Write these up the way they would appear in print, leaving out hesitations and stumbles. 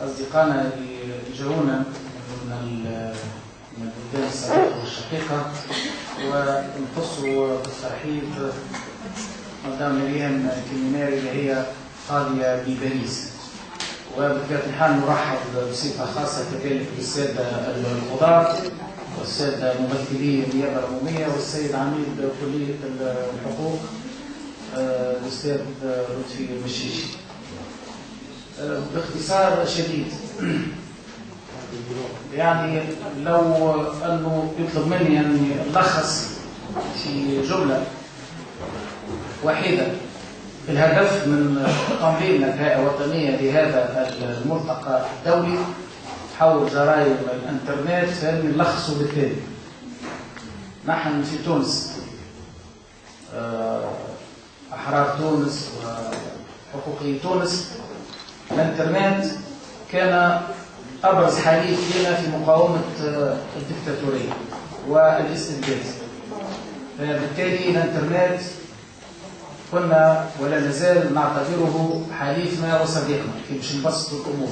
أصدقائنا اللي جاونا من البلدان الصديقة والشقيقة، ونخصوا بالترحيب مدام مريم كيميناري اللي هي قاضية بباريس. وبطبيعة الحال نرحب بصفة خاصة كذلك بالسادة القضاة والسادة ممثلي النيابة العمومية والسيد عميد كلية الحقوق الأستاذ لطفي المشيشي. باختصار شديد، يعني لو أنه يطلب مني أن ألخص في جملة واحدة الهدف من تنظيم الهيئة الوطنية لهذا الملتقى الدولي حول جرائم الانترنت، فإني نلخصه بالتالي. نحن في تونس أحرار تونس وحقوقي تونس، الانترنت كان أبرز حليف لنا في مقاومة الدكتاتورية والاستبداد. فبالتالي الانترنت كنا ولا نزال نعتبره حليفنا وصديقنا كي باش نبسط الأمور.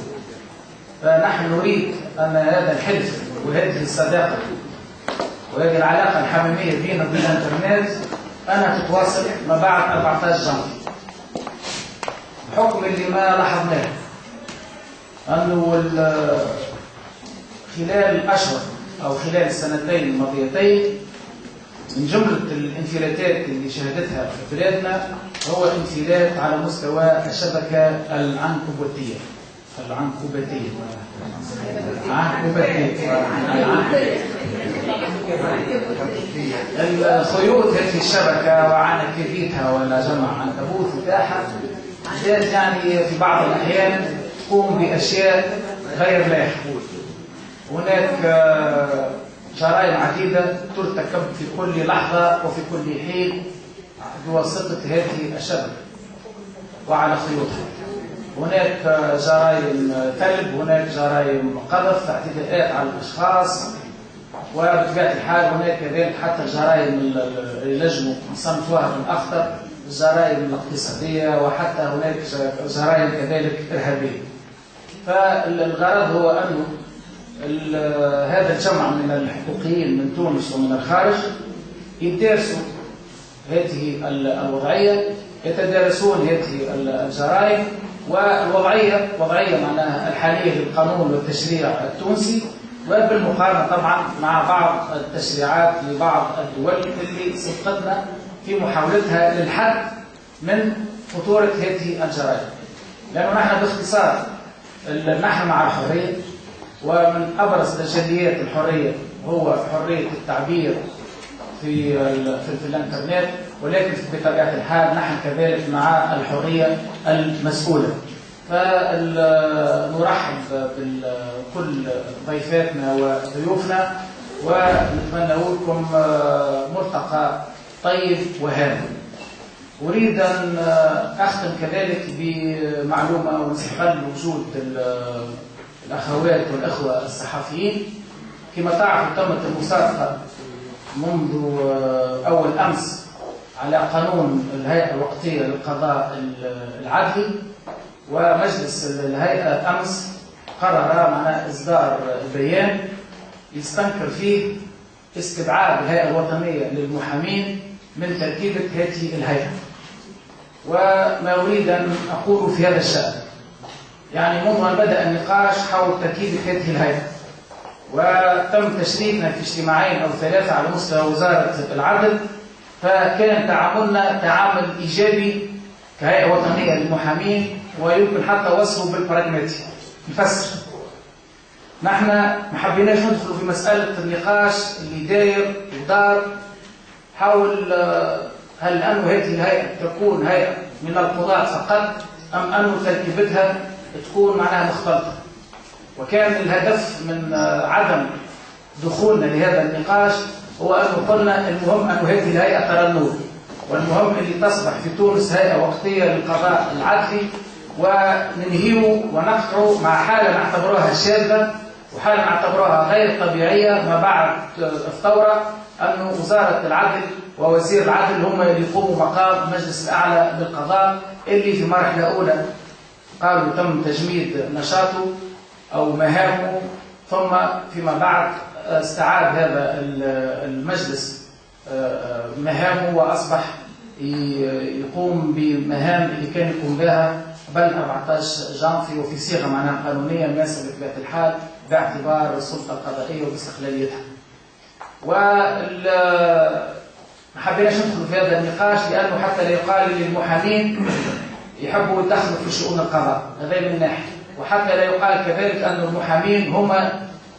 فنحن نريد أن هذا الحلف وهذه الصداقة وهذه العلاقة الحميمية بيننا وبين الانترنت أنها تتواصل ما بعد 14 جانفي. بحكم اللي ما لاحظناه أنه خلال الأشهر أو خلال السنتين الماضيتين من جملة الانفلاتات اللي شهدتها في بلادنا هو انفلات على مستوى الشبكة العنكبوتية. الخيوط هذه الشبكة وعنكبيتها ولا جمع عنكبوت بتاعها يعني في بعض الأحيان تقوم بأشياء غير لائحة. هناك جرائم عديدة ترتكب في كل لحظة وفي كل حين بواسطة هذه الشبكة وعلى خيوطها. هناك جرائم كلب، هناك جرائم قذف، اعتداءات على الأشخاص، وبطبيعة الحال هناك كذلك حتى جرائم اللي نجموا نصنفوها بالأخطر، الجرائم الاقتصادية، وحتى هناك جرائم كذلك إرهابية. فالغرض هو أنه هذا الجمع من الحقوقيين من تونس ومن الخارج يدرسوا هذه الوضعية، يتدارسون هذه الجرائم والوضعية معناها الحالية للقانون والتشريع التونسي، وبالمقارنة طبعا مع بعض التشريعات لبعض الدول اللي سبقتنا في محاولتها للحد من خطورة هذه الجرائم. لأنه نحن باختصار نحن مع الحرية، ومن أبرز تجليات الحرية هو حرية التعبير في الانترنت، ولكن بطبيعة الحال نحن كذلك مع الحرية المسؤولة. فنرحب بكل ضيفاتنا وضيوفنا ونتمنى لكم ملتقى طيب وهادئ. أريد أن أختم كذلك بمعلومة ونستغل وجود الأخوات والأخوة الصحفيين. كما تعرفوا تمت المصادقة منذ أول أمس على قانون الهيئة الوقتية للقضاء العدلي، ومجلس الهيئة أمس قرر معناه إصدار بيان يستنكر فيه استبعاد الهيئة الوطنية للمحامين من تركيبة هذه الهيئة. وما أريد أن أقول في هذا الشأن، يعني منذ أن بدأ النقاش حول تركيبة هذه الهيئة وتم تشريكنا في اجتماعين أو ثلاثة على مستوى وزارة العدل، فكان تعاملنا تعامل إيجابي كهيئة وطنية للمحامين، ويمكن حتى وصفه بالبراغماتي. نفسر، نحن ما حبيناش ندخل في مسألة النقاش اللي داير ودار حول هل أنه هذه الهيئة تكون هيئة من القضاة فقط أم أنه تركيبتها تكون معناها مختلطة. وكان الهدف من عدم دخولنا لهذا النقاش هو أنه قلنا المهم أن هذه الهيئة ترى النور، والمهم اللي تصبح في تونس هيئة وقتية للقضاء العدلي، وننهيه ونقطعه مع حالة نعتبرها شاذة وحالة نعتبرها غير طبيعية ما بعد الثورة، أن وزارة العدل ووزير العدل هم اللي يقوموا مقام المجلس الأعلى للقضاء، اللي في مرحلة أولى قالوا تم تجميد نشاطه أو مهامه، ثم فيما بعد استعاد هذا المجلس مهامه وأصبح يقوم بمهام اللي كان يقوم بها قبل 14 جانفي وفي صيغة معناها قانونية مناسبة بطبيعة الحال باعتبار السلطة القضائية وباستقلاليتها. ما حبيناش ندخل في هذا النقاش لأنه حتى لا يقال للمحامين يحبوا يدخلوا في شؤون القضاء، هذا من ناحية، وحتى لا يقال كذلك أن المحامين هم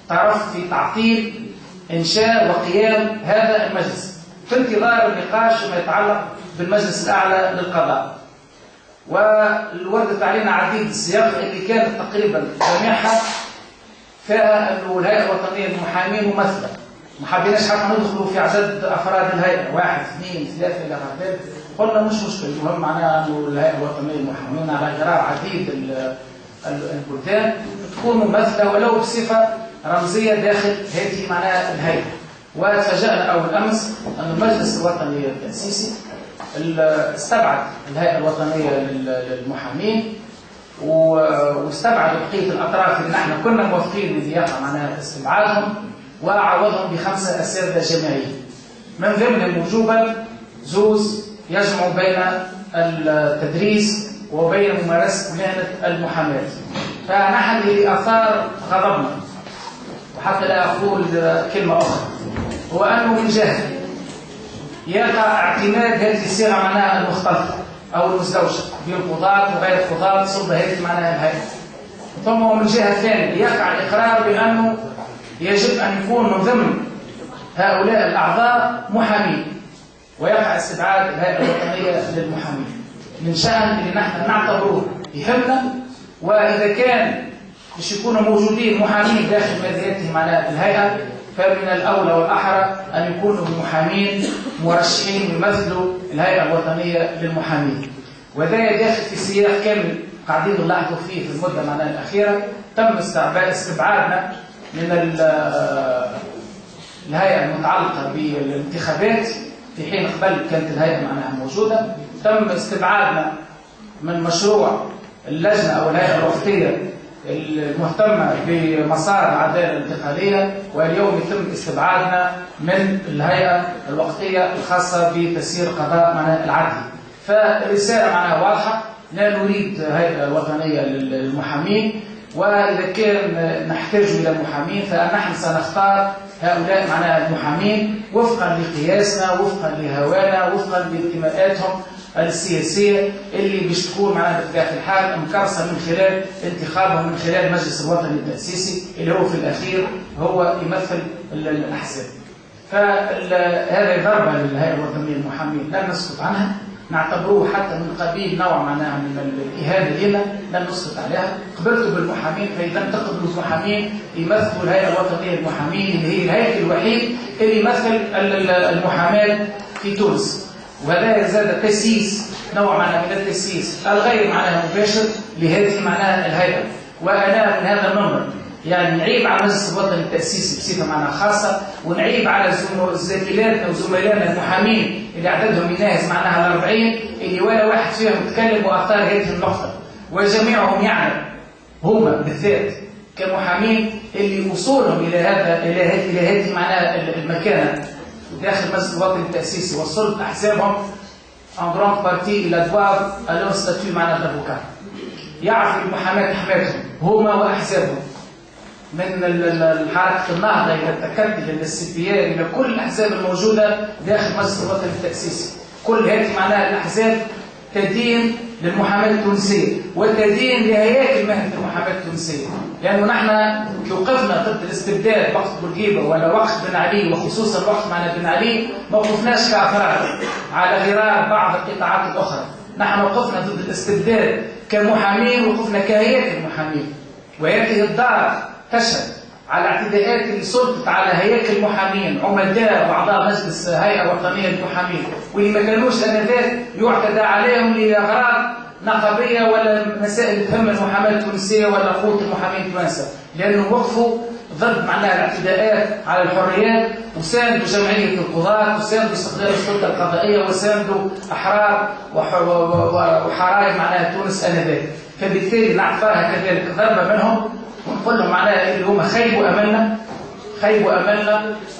طرف في تعطيل إنشاء وقيام هذا المجلس في انتظار النقاش فيما يتعلق بالمجلس الأعلى للقضاء. ووردت علينا عديد السياق اللي كانت تقريبا جميعها فيها أنه الهيئة الوطنية للمحامين ممثلة. ما حبيناش حتى ندخلوا في عدد أفراد الهيئة 1 2 3 إلى غير، قلنا مش مشكلة، المهم معناها أنه الهيئة الوطنية للمحامين على غرار عديد البلدان تكون ممثلة ولو بصفة رمزية داخل هذه معناها الهيئة. وتفاجأنا أول أمس أن المجلس الوطني التأسيسي استبعد الهيئة الوطنية للمحامين واستبعد بقية الأطراف اللي نحن كنا موافقين اللي يقع معناها استبعادهم، وعوضهم ب5 أساتذة جامعيين من ضمنهم وجوبا زوز يجمع بين التدريس وبين ممارسة مهنة المحاماة. فنحن اللي أثار غضبنا، وحتى لا أقول كلمة أخرى، هو أنه من جهة يقع اعتماد هذه الصيغة معناها المختلطة أو المزدوجة بين قضاة وغير قضاة صلب هذه معناها الهيئة، ثم من جهة ثانية يقع الإقرار بأنه يجب أن يكون من ضمن هؤلاء الأعضاء محامين، ويقع استبعاد الهيئة الوطنية للمحامين من شأن اللي نحن نعتبروه يهمنا. وإذا كان مش يكونوا موجودين محامين داخل مادياته معناها الهيئة، فمن الأولى والأحرى أن يكونوا محامين مرشحين يمثلوا الهيئة الوطنية للمحامين. وذا داخل في سياق كامل قاعدين نلاحظوا فيه في المدة معناها الأخيرة تم استبعادنا من الهيئة المتعلقة بالانتخابات، في حين قبل كانت الهيئة معناها موجودة. تم استبعادنا من مشروع اللجنة أو الهيئة الوقتية المهتمة بمسار العدالة الانتقالية، واليوم يتم استبعادنا من الهيئة الوقتية الخاصة بتسيير قضاء معناها العدل. فالرسالة معناها واضحة، لا نريد هيئة وطنية للمحامين، وإذا كان نحتاج إلى محامين فنحن سنختار هؤلاء معناها المحامين وفقا لقياسنا، وفقا لهوانا، وفقا لانتماءاتهم السياسية اللي باش تكون معناها بطبيعة الحال مكرسة من خلال انتخابهم من خلال المجلس الوطني التأسيسي اللي هو في الأخير هو يمثل الأحزاب. فهذه ضربة للهيئة الوطنية للمحامين لن نسكت عنها، نعتبروه حتى من قبيل نوع معناها من الإهانة لنا، لن نسكت عليها. قبلتوا بالمحامين، فإذا تقبلوا المحامين يمثلوا الهيئة الوطنية للمحامين اللي هي الهيئة الوحيد اللي يمثل المحاماة في تونس. وهذا زاد تسييس نوع معناها من التسييس الغير معناها مباشر لهذه معناها الهيئة. وأنا من هذا المنبر يعني نعيب على المجلس الوطني التأسيسي بصفة معناها خاصة، ونعيب على زميلاتنا وزملائنا المحامين اللي عددهم يناهز معناها 40 اللي ولا واحد فيهم تكلم وأثار هذه النقطة، وجميعهم يعلم هم بالذات كمحامين اللي وصولهم إلى هذه معناها المكانة داخل المجلس الوطني التأسيسي وصلت أحزابهم en grande partie إلى دوار leur statut معناها الأفوكات. يعرفوا المحاماة حماتهم هما وأحزابهم من حركة النهضة إلى التكتل إلى السبيان إلى كل الأحزاب الموجودة داخل المجلس الوطني التأسيسي. كل هذه معناها الأحزاب تدين للمحاماة التونسية وتدين لهياكل مهنة المحاماة التونسية، لأنه نحن وقفنا ضد الاستبداد وقت بورقيبة ولا وقت بن علي، وخصوصا وقت معنا بن علي ما وقفناش كأفراد على غرار بعض القطاعات الأخرى. نحن وقفنا ضد الاستبداد كمحامين، وقفنا كهياكل محامين، وهذه الدار تشهد على اعتداءات اللي سلطت على هياكل المحامين عمداء واعضاء مجلس هيئه وطنيه للمحامين، واللي ما كانوش انذاك يعتدى عليهم لاغراض نقابيه ولا مسائل تهم المحاماه التونسيه ولا قوه المحامين التوانسه، لانهم وقفوا ضد معناها الاعتداءات على الحريات، وساندوا جمعيه القضاة، وساندوا استقلال السلطه القضائيه، وساندوا احرار وحرائر معناها تونس انذاك. فبالتالي نعتبرها كذلك ضربة منهم، ونقول لهم معناها اللي هم خيبوا أملنا،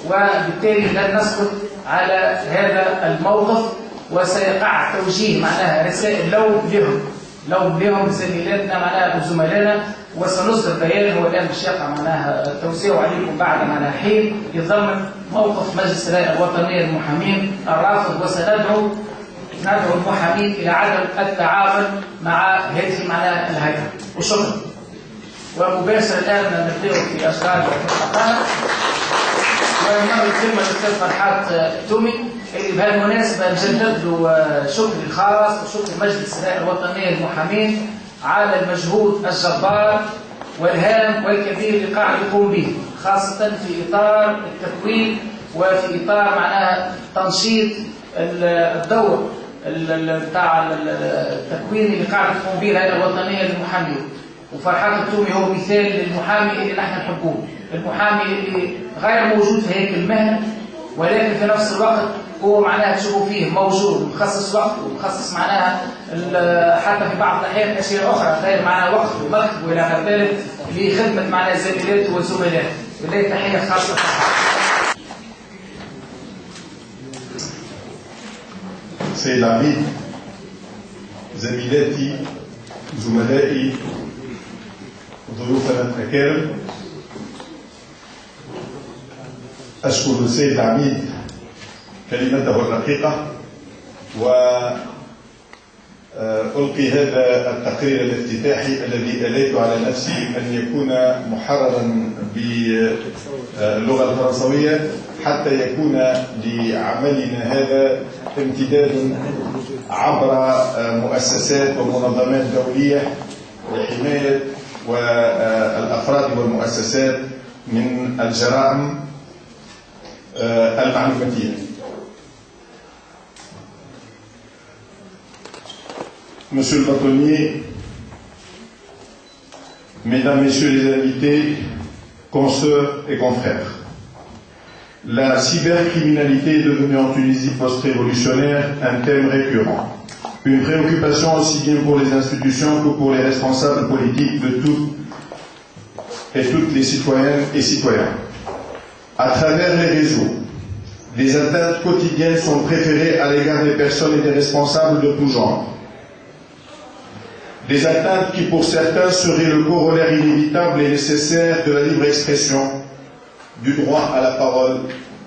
وبالتالي لن نسكت على هذا الموقف، وسيقع توجيه معناها رسائل لو لهم زميلاتنا معناها وزملائنا، وسنصدر بيان هو الآن باش يقع معناها توزيعه عليكم بعد معناها حين يتضمن موقف مجلس الهيئة الوطنية للمحامين الرافض، وسندعو المحامين إلى عدم التعامل مع هذه معناها الهيئة. وشكرا. ومباشرة الآن نبدأ في أشغال المحاضرة، ونمر الكلمة للأستاذ فرحات تومي اللي بهالمناسبة نجدد له شكري الخاص وشكر مجلس الهيئة الوطنية للمحامين على المجهود الجبار والهام والكبير اللي قاعد يقوم به، خاصة في إطار التكوين وفي إطار معناها تنشيط الدور بتاع التكوين اللي قاعد تقوم به الهيئة الوطنية للمحامين. وفرحات التومي هو مثال للمحامي اللي نحن نحبوه، المحامي اللي غير موجود في هيك المهنة، ولكن في نفس الوقت هو معناها تشوفوا فيه موجود ومخصص وقت ومخصص معناها حتى في بعض الأحيان أشياء أخرى غير معناها وقت ومكتب وإلى غير ذلك لخدمة معناها زميلاته وزملاته. بالله تحية خاصة. سيد العميد، زميلاتي زملائي ضيوفنا الأكارم، أشكر السيد العميد كلمته الرقيقة، وألقي هذا التقرير الافتتاحي الذي أليت على نفسي أن يكون محررا باللغة الفرنسوية حتى يكون لعملنا هذا امتداد عبر مؤسسات ومنظمات دولية لحماية والأفراد والمؤسسات من الجرائم المعلوماتية. Monsieur le bâtonnier, Mesdames, Messieurs les invités, consoeurs et confrères, la cybercriminalité est devenue en Tunisie post-révolutionnaire un thème récurrent, une préoccupation aussi bien pour les institutions que pour les responsables politiques de toutes les citoyennes et citoyens. À travers les réseaux, des atteintes quotidiennes sont préférées à l'égard des personnes et des responsables de tout genre. Des atteintes qui pour certains seraient le corollaire inévitable et nécessaire de la libre expression, du droit à la parole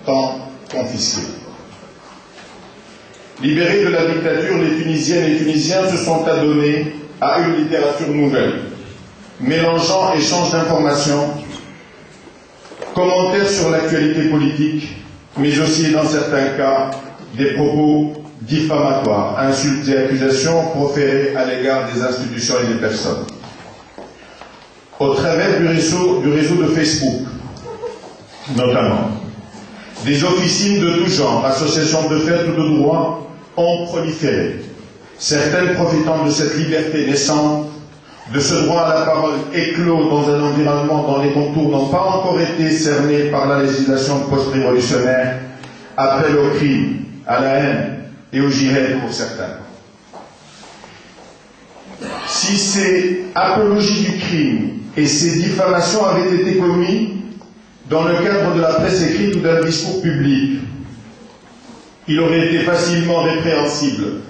tant confisqué. Libérés de la dictature, les Tunisiennes et Tunisiens se sont adonnés à une littérature nouvelle, mélangeant échanges d'informations, commentaires sur l'actualité politique, mais aussi dans certains cas des propos diffamatoires, insultes et accusations proférées à l'égard des institutions et des personnes. Au travers du réseau de Facebook, notamment, des officines de tout genre, associations de fait ou de droit, ont proliféré, certaines profitant de cette liberté naissante, de ce droit à la parole éclos dans un environnement dont les contours n'ont pas encore été cernés par la législation post-révolutionnaire, appellent au crime, à la haine et au djihad pour certains. Si ces apologies du crime et ces diffamations avaient été commises dans le cadre de la presse écrite ou d'un discours public, il aurait été facilement répréhensible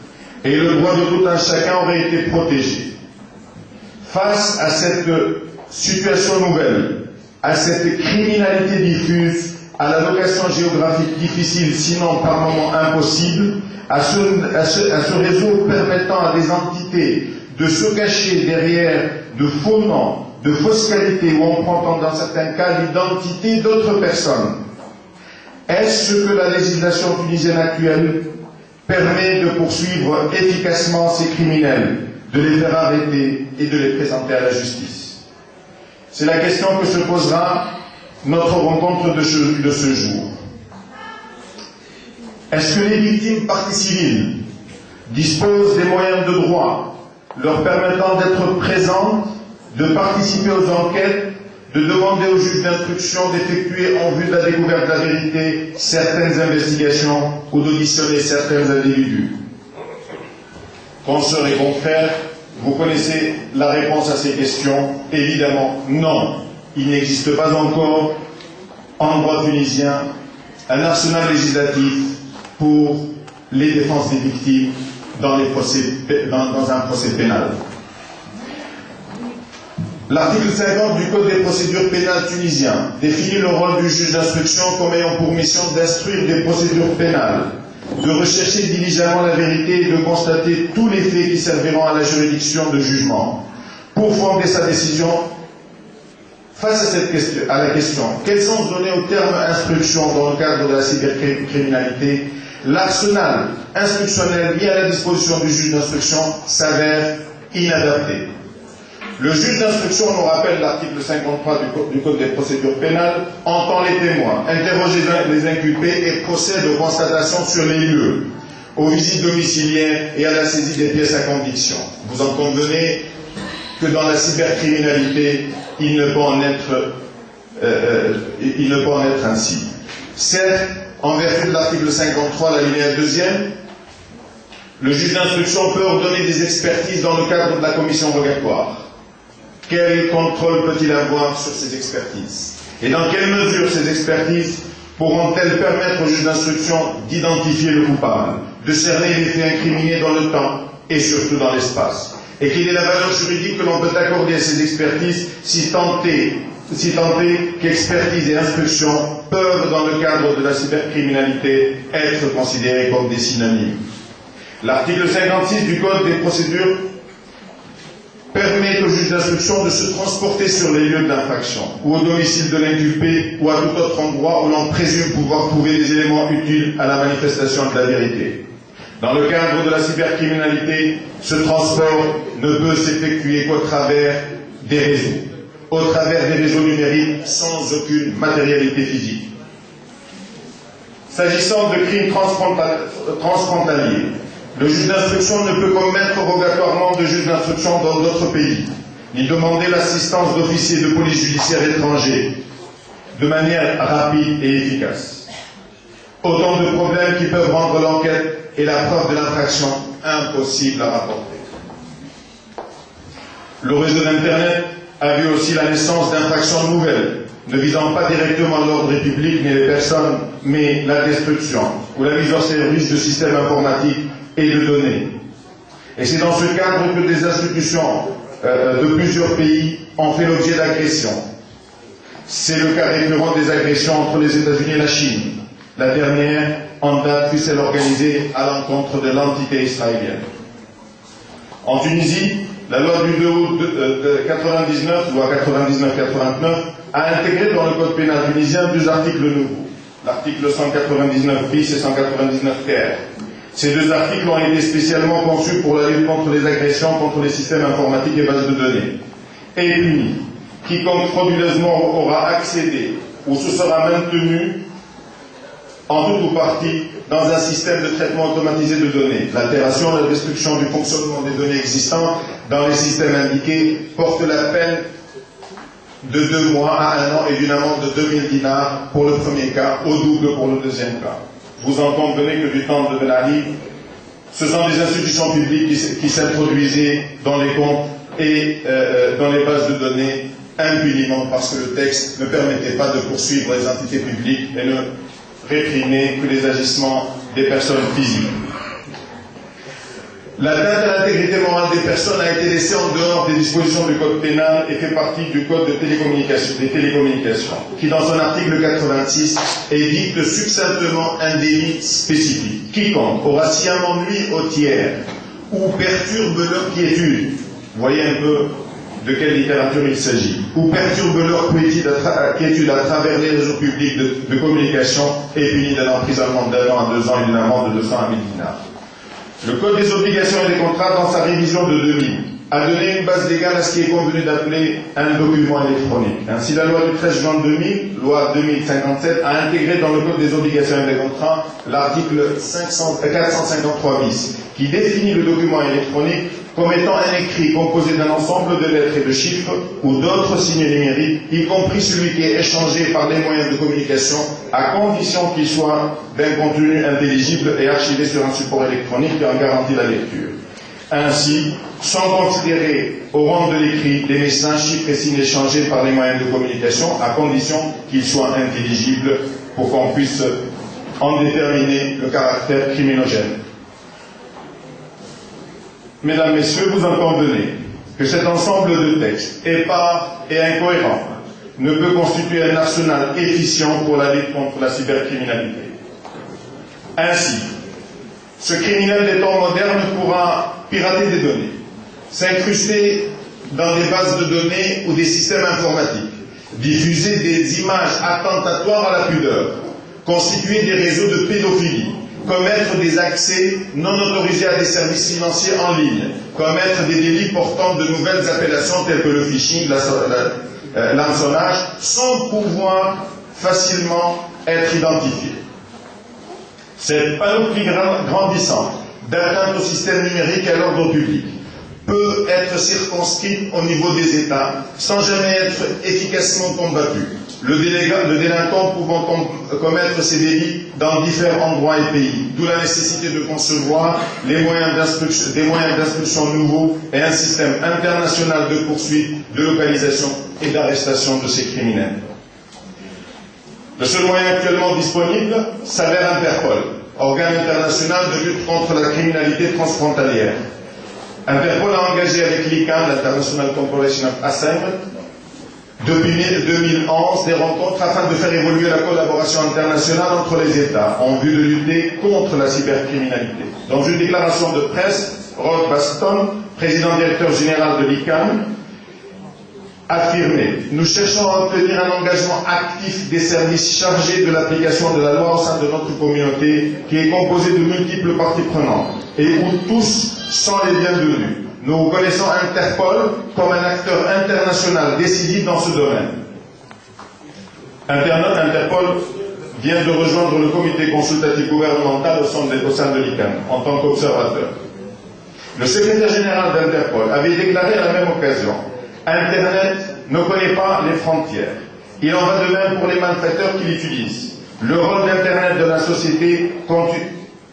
et le droit de tout un chacun aurait été protégé. Face à cette situation nouvelle, à cette criminalité diffuse, à la location géographique difficile, sinon par moments impossible, à ce réseau permettant à des entités de se cacher derrière de faux noms, de fausses qualités, où on prend dans certains cas l'identité d'autres personnes. Est-ce ce que la législation tunisienne actuelle permet de poursuivre efficacement ces criminels, de les faire arrêter et de les présenter à la justice? C'est la question que se posera notre rencontre de ce jour. Est-ce que les victimes parties civiles disposent des moyens de droit leur permettant d'être présentes, de participer aux enquêtes, de demander au juge d'instruction d'effectuer en vue de la découverte de la vérité certaines investigations ou d'auditionner certains individus? Consoeurs et confrères, Vous connaissez la réponse à ces questions? Évidemment, non. Il n'existe pas encore en droit tunisien un arsenal législatif pour les défenses des victimes dans un procès pénal. L'article 50 du Code des procédures pénales tunisien définit le rôle du juge d'instruction comme ayant pour mission d'instruire des procédures pénales, de rechercher diligemment la vérité et de constater tous les faits qui serviront à la juridiction de jugement pour fonder sa décision. Face à la question, quel sens donner au terme instruction dans le cadre de la cybercriminalité, l'arsenal instructionnel mis à la disposition du juge d'instruction s'avère inadapté. Le juge d'instruction, nous rappelle l'article 53 du Code des procédures pénales, entend les témoins, interroge les inculpés et procède aux constatations sur les lieux, aux visites domiciliaires et à la saisie des pièces à conviction. Vous en convenez que dans la cybercriminalité, il ne peut en être ainsi. Certes, en vertu de l'article 53, l'alinéa 2e, le juge d'instruction peut ordonner des expertises dans le cadre de la commission rogatoire. Quel contrôle peut-il avoir sur ces expertises? Et dans quelle mesure ces expertises pourront-elles permettre au juge d'instruction d'identifier le coupable, de cerner les faits incriminés dans le temps et surtout dans l'espace? Et quelle est la valeur juridique que l'on peut accorder à ces expertises si tant est qu'expertise et instruction peuvent, dans le cadre de la cybercriminalité, être considérées comme des synonymes? L'article 56 du Code des procédures permet au juge d'instruction de se transporter sur les lieux d'infraction ou au domicile de l'inculpé ou à tout autre endroit où l'on présume pouvoir trouver des éléments utiles à la manifestation de la vérité. Dans le cadre de la cybercriminalité, ce transport ne peut s'effectuer qu'au travers des réseaux numériques sans aucune matérialité physique. S'agissant de crimes transfrontaliers, le juge d'instruction ne peut commettre rogatoirement de juge d'instruction dans d'autres pays, ni demander l'assistance d'officiers de police judiciaire étrangers de manière rapide et efficace. Autant de problèmes qui peuvent rendre l'enquête et la preuve de l'infraction impossible à rapporter. Le réseau d'Internet a vu aussi la naissance d'infractions nouvelles, ne visant pas directement l'ordre public ni les personnes, mais la destruction ou la mise en service de systèmes informatiques et de données. Et c'est dans ce cadre que des institutions de plusieurs pays ont fait l'objet d'agressions. C'est le cas récurrent des agressions entre les États-Unis et la Chine. La dernière, en date, fut celle organisée à l'encontre de l'entité israélienne. En Tunisie, la loi du 2 août 99, loi 99-89, a intégré dans le code pénal tunisien deux articles nouveaux, l'article 199 bis et 199 ter. Ces deux articles ont été spécialement conçus pour la lutte contre les agressions contre les systèmes informatiques et bases de données. Et puni quiconque frauduleusement aura accédé ou se sera maintenu en tout ou partie dans un système de traitement automatisé de données. L'altération, la destruction du fonctionnement des données existantes dans les systèmes indiqués porte la peine de 2 mois à 1 an et d'une amende de 2000 dinars pour le premier cas, au double pour le deuxième cas. Vous en convenez que du temps de Ben Ali, ce sont des institutions publiques qui s'introduisaient dans les comptes et dans les bases de données impuniment parce que le texte ne permettait pas de poursuivre les entités publiques et ne réprimer que les agissements des personnes physiques. L'atteinte à l'intégrité morale des personnes a été laissée en dehors des dispositions du code pénal et fait partie du code des télécommunications, qui dans son article 86 édicte succinctement un délit spécifique. Quiconque aura sciemment nui au tiers ou perturbe leur quiétude, voyez un peu de quelle littérature il s'agit, ou perturbe leur quiétude à travers les réseaux publics de communication est puni d'un emprisonnement d'1 an à 2 ans et d'une amende de 200 à 1000 dinars. Le Code des obligations et des contrats, dans sa révision de 2000, a donné une base légale à ce qui est convenu d'appeler un document électronique. Ainsi, la loi du 13 juin 2000, loi 2057, a intégré dans le Code des obligations et des contrats l'article 453 bis, qui définit le document électronique comme étant un écrit composé d'un ensemble de lettres et de chiffres ou d'autres signes numériques, y compris celui qui est échangé par les moyens de communication, à condition qu'il soit d'un contenu intelligible et archivé sur un support électronique qui en garantit la lecture. Ainsi, sont considérés au rang de l'écrit des messages, chiffres et signes échangés par les moyens de communication, à condition qu'ils soient intelligibles pour qu'on puisse en déterminer le caractère criminogène. Mesdames, Messieurs, vous en convenez que cet ensemble de textes, épars et incohérents, ne peut constituer un arsenal efficient pour la lutte contre la cybercriminalité. Ainsi, ce criminel des temps modernes pourra pirater des données, s'incruster dans des bases de données ou des systèmes informatiques, diffuser des images attentatoires à la pudeur, constituer des réseaux de pédophilie, commettre des accès non autorisés à des services financiers en ligne, commettre des délits portant de nouvelles appellations telles que le phishing, l'hameçonnage, sans pouvoir facilement être identifiés. Cette panoplie grandissante d'atteinte au système numérique et à l'ordre public peut être circonscrite au niveau des États sans jamais être efficacement combattue, le délinquant pouvant commettre ces délits dans différents endroits et pays, d'où la nécessité de concevoir des moyens d'instruction nouveaux et un système international de poursuite, de localisation et d'arrestation de ces criminels. Le seul moyen actuellement disponible s'avère Interpol, organe international de lutte contre la criminalité transfrontalière. Interpol a engagé avec l'ICANN, l'International Corporation of Assignment, depuis 2011 des rencontres afin de faire évoluer la collaboration internationale entre les États en vue de lutter contre la cybercriminalité. Dans une déclaration de presse, Rob Baston, président directeur général de l'ICANN, affirmé: nous cherchons à obtenir un engagement actif des services chargés de l'application de la loi au sein de notre communauté qui est composée de multiples parties prenantes et où tous sont les bienvenus. Nous reconnaissons Interpol comme un acteur international décisif dans ce domaine. Interpol vient de rejoindre le comité consultatif gouvernemental au sein de l'ICANN en tant qu'observateur. Le secrétaire général d'Interpol avait déclaré à la même occasion: Internet ne connaît pas les frontières. Il en va de même pour les malfaiteurs qui l'utilisent. Le rôle d'Internet de la société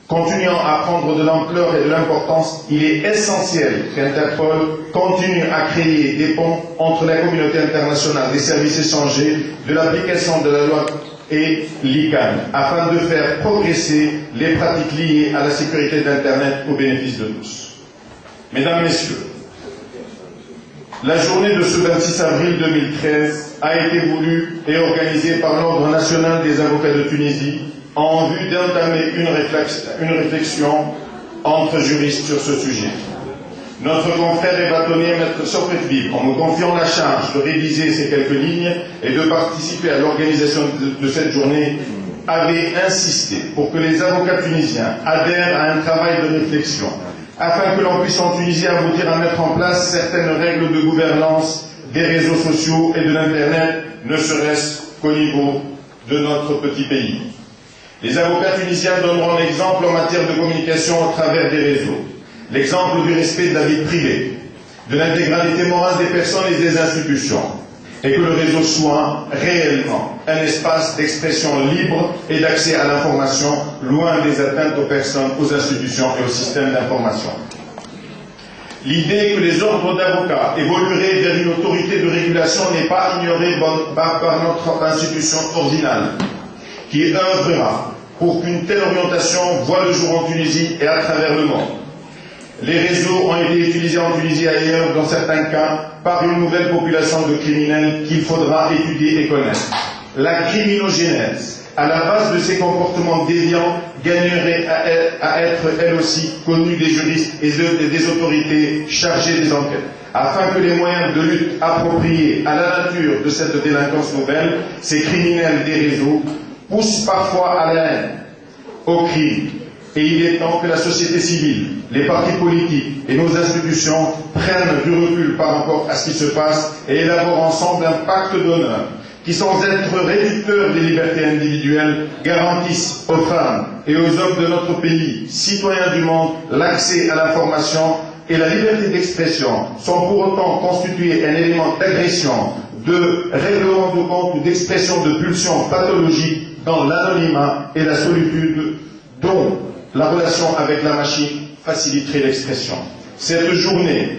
continuant à prendre de l'ampleur et de l'importance, il est essentiel qu'Interpol continue à créer des ponts entre la communauté internationale des services échangés, de l'application de la loi et l'ICANN, afin de faire progresser les pratiques liées à la sécurité d'Internet au bénéfice de tous. Mesdames, Messieurs, la journée de ce 26 avril 2013 a été voulue et organisée par l'Ordre national des avocats de Tunisie en vue d'entamer une réflexion entre juristes sur ce sujet. Notre confrère et bâtonnier, Maître Sopetvi, en me confiant la charge de réviser ces quelques lignes et de participer à l'organisation de cette journée, avait insisté pour que les avocats tunisiens adhèrent à un travail de réflexion, afin que l'on puisse en Tunisie aboutir à mettre en place certaines règles de gouvernance des réseaux sociaux et de l'Internet, ne serait-ce qu'au niveau de notre petit pays. Les avocats tunisiens donneront l'exemple en matière de communication au travers des réseaux, l'exemple du respect de la vie privée, de l'intégralité morale des personnes et des institutions, et que le réseau soit réellement un espace d'expression libre et d'accès à l'information, loin des atteintes aux personnes, aux institutions et aux systèmes d'information. L'idée que les ordres d'avocats évolueraient vers une autorité de régulation n'est pas ignorée par notre institution ordinale, qui œuvrera pour qu'une telle orientation voie le jour en Tunisie et à travers le monde. Les réseaux ont été utilisés en Tunisie et ailleurs, dans certains cas, par une nouvelle population de criminels qu'il faudra étudier et connaître. La criminogénèse, à la base de ces comportements déviants, gagnerait à être elle aussi connue des juristes et des autorités chargées des enquêtes, afin que les moyens de lutte appropriés à la nature de cette délinquance nouvelle, ces criminels des réseaux, poussent parfois à la haine, au crime. Et il est temps que la société civile, les partis politiques et nos institutions prennent du recul par rapport à ce qui se passe et élaborent ensemble un pacte d'honneur qui, sans être réducteur des libertés individuelles, garantissent aux femmes et aux hommes de notre pays, citoyens du monde, l'accès à l'information et la liberté d'expression, sans pour autant constituer un élément d'agression, de règlement de compte ou d'expression de pulsions pathologiques dans l'anonymat et la solitude dont la relation avec la machine faciliterait l'expression. Cette journée,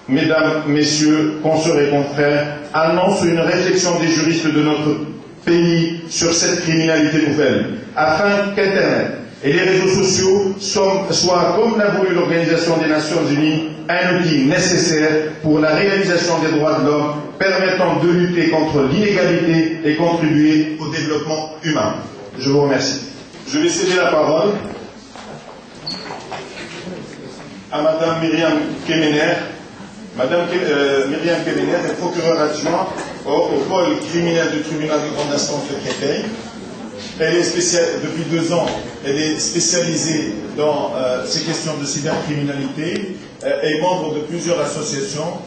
mesdames, messieurs, consoeurs et confrères, annonce une réflexion des juristes de notre pays sur cette criminalité nouvelle, afin qu'Internet et les réseaux sociaux soient, comme l'a voulu l'Organisation des Nations Unies, un outil nécessaire pour la réalisation des droits de l'homme, permettant de lutter contre l'inégalité et contribuer au développement humain. Je vous remercie. Je vais céder la parole à Madame Myriam Kemener. Madame Myriam Kemener est procureure adjointe au pôle criminel du tribunal de grande instance de Créteil. Elle est depuis 2 ans, elle est spécialisée dans ces questions de cybercriminalité, est membre de plusieurs associations,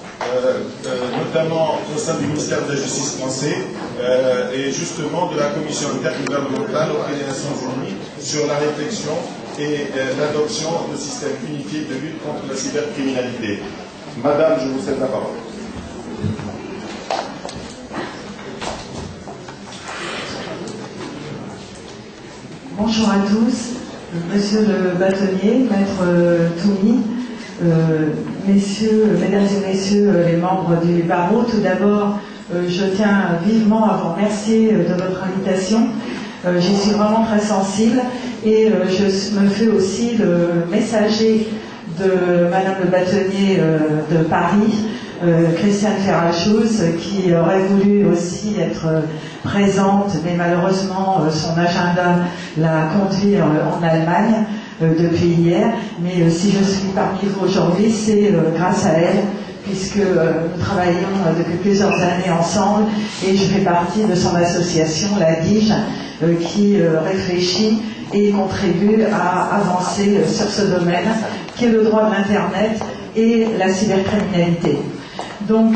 notamment au sein du ministère de la Justice français, et justement de la commission intergouvernementale auprès des Nations Unies sur la réflexion et l'adoption de systèmes unifiés de lutte contre la cybercriminalité. Madame, je vous cède la parole. Bonjour à tous, Monsieur le bâtonnier, Maître Toumi, Mesdames et Messieurs les membres du barreau. Tout d'abord, je tiens vivement à vous remercier de votre invitation. J'y suis vraiment très sensible et je me fais aussi le messager de Madame le bâtonnier de Paris, Christiane Ferrachous, qui aurait voulu aussi être présente, mais malheureusement son agenda l'a conduit en Allemagne depuis hier. Mais si je suis parmi vous aujourd'hui, c'est grâce à elle, puisque nous travaillons depuis plusieurs années ensemble et je fais partie de son association, la DIGE, qui réfléchit et contribue à avancer sur ce domaine qui est le droit de l'Internet et la cybercriminalité. Donc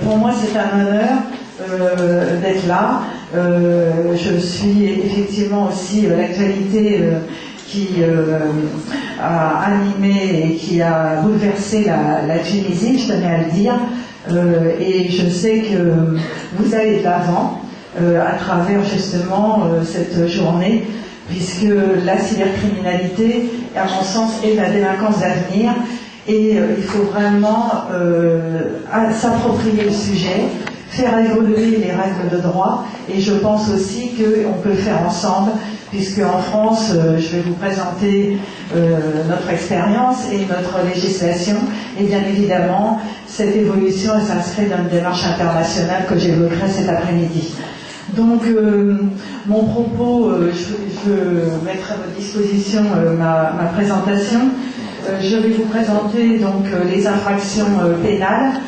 pour moi c'est un honneur d'être là. Je suis effectivement aussi l'actualité qui a animé et qui a bouleversé la Tunisie, je tenais à le dire, et je sais que vous allez de l'avant à travers justement cette journée, puisque la cybercriminalité, à mon sens, est la délinquance d'avenir. Et il faut vraiment s'approprier le sujet, faire évoluer les règles de droit, et je pense aussi qu'on peut le faire ensemble, puisque en France, je vais vous présenter notre expérience et notre législation, et bien évidemment, cette évolution s'inscrit dans une démarche internationale que j'évoquerai cet après-midi. Donc, mon propos, je mettrai à votre disposition ma présentation. Je vais vous présenter donc les infractions pénales.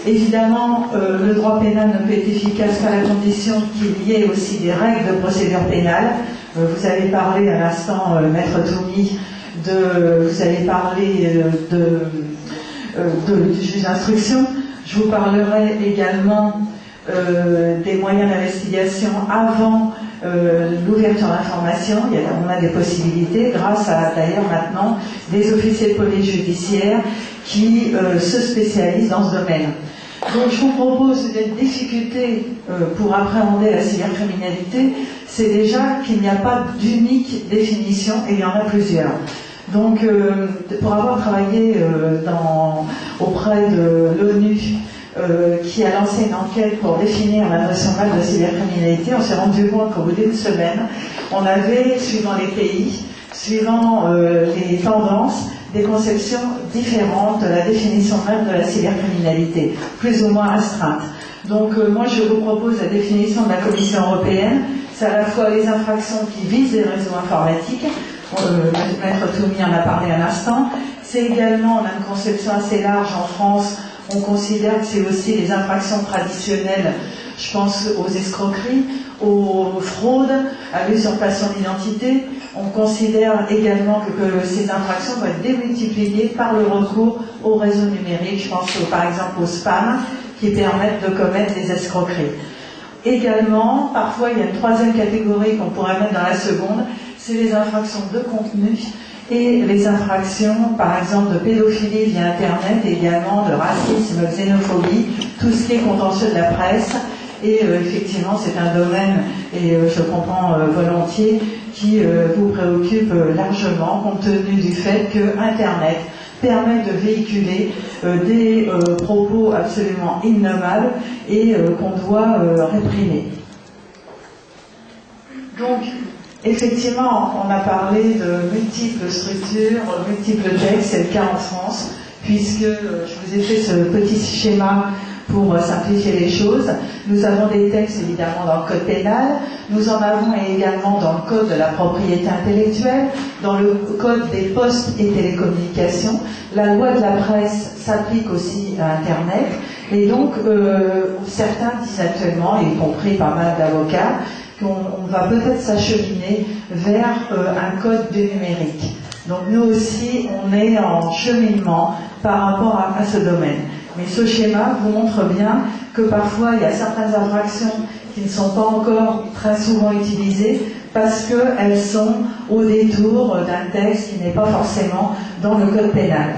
Évidemment, le droit pénal ne peut être efficace qu'à la condition qu'il y ait aussi des règles de procédure pénale. Vous avez parlé à l'instant, Maître Toumi, vous avez parlé du juge d'instruction. Je vous parlerai également des moyens d'investigation avant l'ouverture d'information. On a des possibilités grâce à d'ailleurs maintenant des officiers de police judiciaire qui se spécialisent dans ce domaine. Donc je vous propose des difficultés pour appréhender la cybercriminalité, c'est déjà qu'il n'y a pas d'unique définition et il y en a plusieurs. Donc pour avoir travaillé auprès de l'ONU qui a lancé une enquête pour définir la notion même de cybercriminalité, on s'est rendu compte qu'au bout d'une semaine, on avait, suivant les pays, suivant les tendances, des conceptions différentes de la définition même de la cybercriminalité, plus ou moins astreinte. Donc moi je vous propose la définition de la Commission européenne, c'est à la fois les infractions qui visent les réseaux informatiques, Maître Toumi en a parlé à l'instant, c'est également, on a une conception assez large en France, on considère que c'est aussi les infractions traditionnelles, je pense aux escroqueries, aux fraudes, à l'usurpation d'identité. On considère également que ces infractions doivent être démultipliées par le recours aux réseaux numériques, je pense par exemple au spam, qui permettent de commettre des escroqueries. Également, parfois il y a une troisième catégorie qu'on pourrait mettre dans la seconde, c'est les infractions de contenu et les infractions, par exemple, de pédophilie via Internet, et également de racisme, xénophobie, tout ce qui est contentieux de la presse. Et effectivement, c'est un domaine, et je comprends volontiers, qui vous préoccupe largement, compte tenu du fait que Internet permet de véhiculer des propos absolument innommables et qu'on doit réprimer. Donc, effectivement, on a parlé de multiples structures, multiples textes, c'est le cas en France, puisque je vous ai fait ce petit schéma pour simplifier les choses. Nous avons des textes évidemment dans le code pénal, nous en avons également dans le code de la propriété intellectuelle, dans le code des postes et télécommunications. La loi de la presse s'applique aussi à Internet, et donc certains disent actuellement, y compris pas mal d'avocats, qu'on va peut-être s'acheminer vers un code du numérique. Donc nous aussi, on est en cheminement par rapport à ce domaine. Mais ce schéma vous montre bien que parfois il y a certaines infractions qui ne sont pas encore très souvent utilisées parce qu'elles sont au détour d'un texte qui n'est pas forcément dans le code pénal.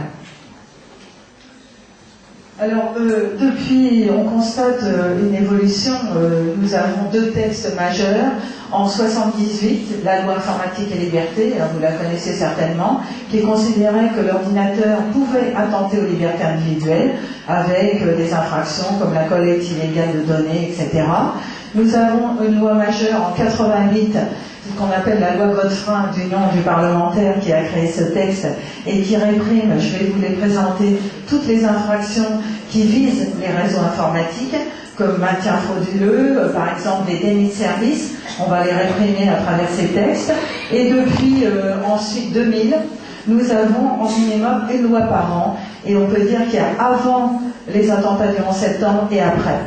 Alors, depuis, on constate une évolution. Nous avons deux textes majeurs. En 78, la loi informatique et liberté, vous la connaissez certainement, qui considérait que l'ordinateur pouvait attenter aux libertés individuelles avec des infractions comme la collecte illégale de données, etc. Nous avons une loi majeure en 88, ce qu'on appelle la loi Godefroy d'Union du parlementaire, qui a créé ce texte et qui réprime, je vais vous les présenter, toutes les infractions qui visent les réseaux informatiques, comme maintien frauduleux, par exemple des dénis de service, on va les réprimer à travers ces textes. Et depuis ensuite 2000, nous avons en minimum une loi par an, et on peut dire qu'il y a avant les attentats du 11 septembre et après.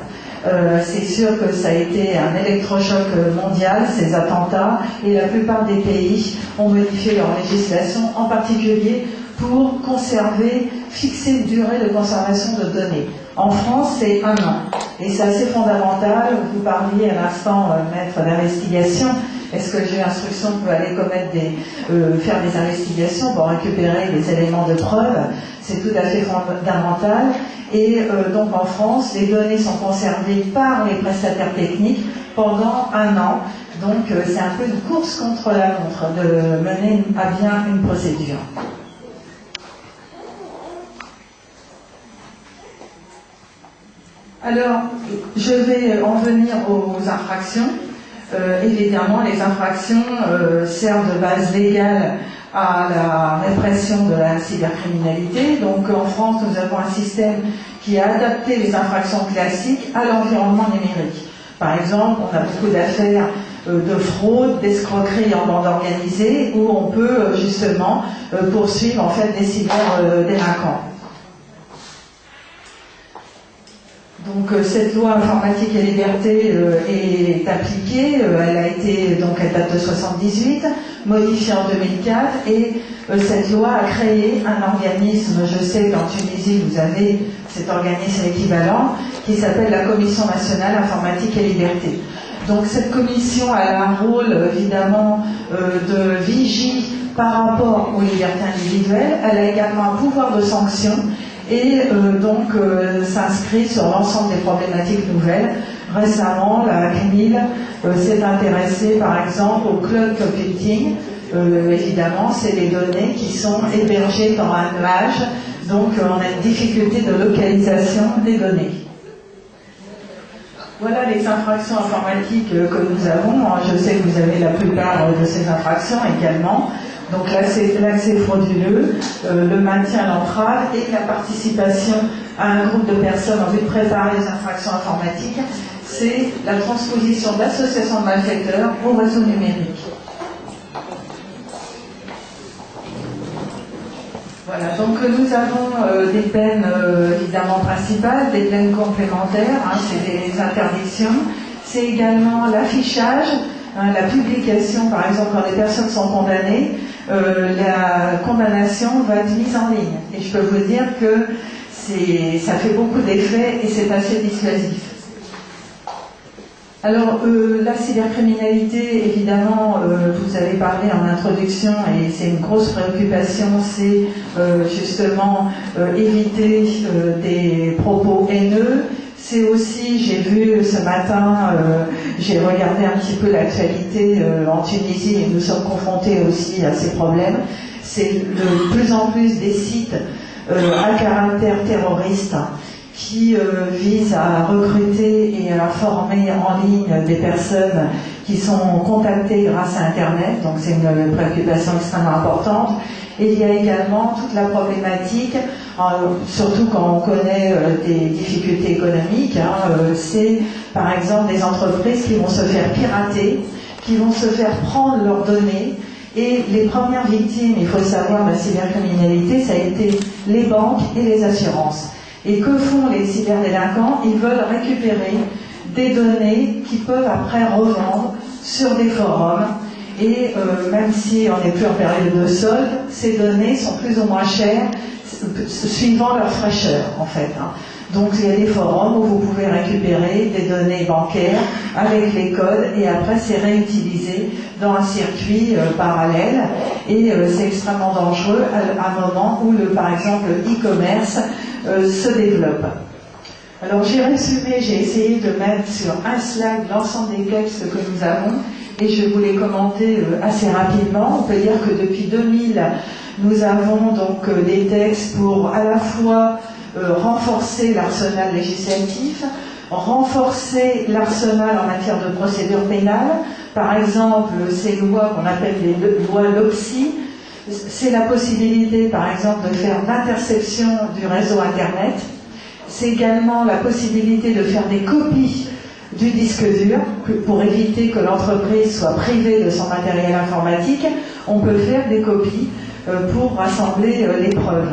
C'est sûr que ça a été un électrochoc mondial, ces attentats, et la plupart des pays ont modifié leur législation, en particulier pour conserver, fixer une durée de conservation de données. En France, c'est 1 an. Et c'est assez fondamental. Vous parliez à l'instant, maître d'investigation. Est-ce que j'ai instruction peut aller faire des investigations pour récupérer des éléments de preuve? C'est tout à fait fondamental. Et donc en France, les données sont conservées par les prestataires techniques pendant 1 an. Donc c'est un peu une course contre la montre de mener à bien une procédure. Alors, je vais en venir aux infractions. Évidemment, les infractions servent de base légale à la répression de la cybercriminalité. Donc, en France, nous avons un système qui a adapté les infractions classiques à l'environnement numérique. Par exemple, on a beaucoup d'affaires de fraude, d'escroquerie en bande organisée, où on peut justement poursuivre en fait des cyberdélinquants. Donc cette loi informatique et liberté est appliquée, elle date de 78, modifiée en 2004, et cette loi a créé un organisme, je sais qu'en Tunisie vous avez cet organisme équivalent, qui s'appelle la Commission nationale informatique et liberté. Donc cette commission a un rôle évidemment de vigie par rapport aux libertés individuelles, elle a également un pouvoir de sanction, et s'inscrit sur l'ensemble des problématiques nouvelles. Récemment, la CNIL s'est intéressée par exemple au cloud computing. Évidemment, c'est les données qui sont hébergées dans un nuage, donc on a une difficulté de localisation des données. Voilà les infractions informatiques que nous avons. Je sais que vous avez la plupart de ces infractions également. Donc l'accès frauduleux, le maintien, l'entrave et la participation à un groupe de personnes en vue de préparer les infractions informatiques, c'est la transposition d'associations de malfaiteurs au réseau numérique. Voilà, donc nous avons des peines évidemment principales, des peines complémentaires, c'est des interdictions, c'est également l'affichage, la publication, par exemple, quand les personnes sont condamnées, la condamnation va être mise en ligne. Et je peux vous dire que ça fait beaucoup d'effets et c'est assez dissuasif. Alors, la cybercriminalité, évidemment, vous avez parlé en introduction et c'est une grosse préoccupation, c'est justement éviter des propos haineux. C'est aussi, j'ai vu ce matin, j'ai regardé un petit peu l'actualité en Tunisie et nous sommes confrontés aussi à ces problèmes. C'est de plus en plus des sites à caractère terroriste qui vise à recruter et à former en ligne des personnes qui sont contactées grâce à Internet, donc c'est une préoccupation extrêmement importante. Et il y a également toute la problématique, surtout quand on connaît des difficultés économiques, c'est par exemple des entreprises qui vont se faire pirater, qui vont se faire prendre leurs données. Et les premières victimes, il faut savoir, de la cybercriminalité, ça a été les banques et les assurances. Et que font les cyberdélinquants? Ils veulent récupérer des données qu'ils peuvent après revendre sur des forums. Et même si on n'est plus en période de solde, ces données sont plus ou moins chères suivant leur fraîcheur, en fait. Donc il y a des forums où vous pouvez récupérer des données bancaires avec les codes et après c'est réutilisé dans un circuit parallèle et c'est extrêmement dangereux à un moment où, par exemple, le e-commerce se développe. Alors j'ai résumé, j'ai essayé de mettre sur un slide l'ensemble des textes que nous avons et je vais vous les commenter assez rapidement. On peut dire que depuis 2000, nous avons donc des textes pour à la fois renforcer l'arsenal législatif, renforcer l'arsenal en matière de procédure pénale. Par exemple, ces lois qu'on appelle les lois LOPSI, c'est la possibilité, par exemple, de faire l'interception du réseau Internet. C'est également la possibilité de faire des copies du disque dur pour éviter que l'entreprise soit privée de son matériel informatique. On peut faire des copies pour rassembler les preuves.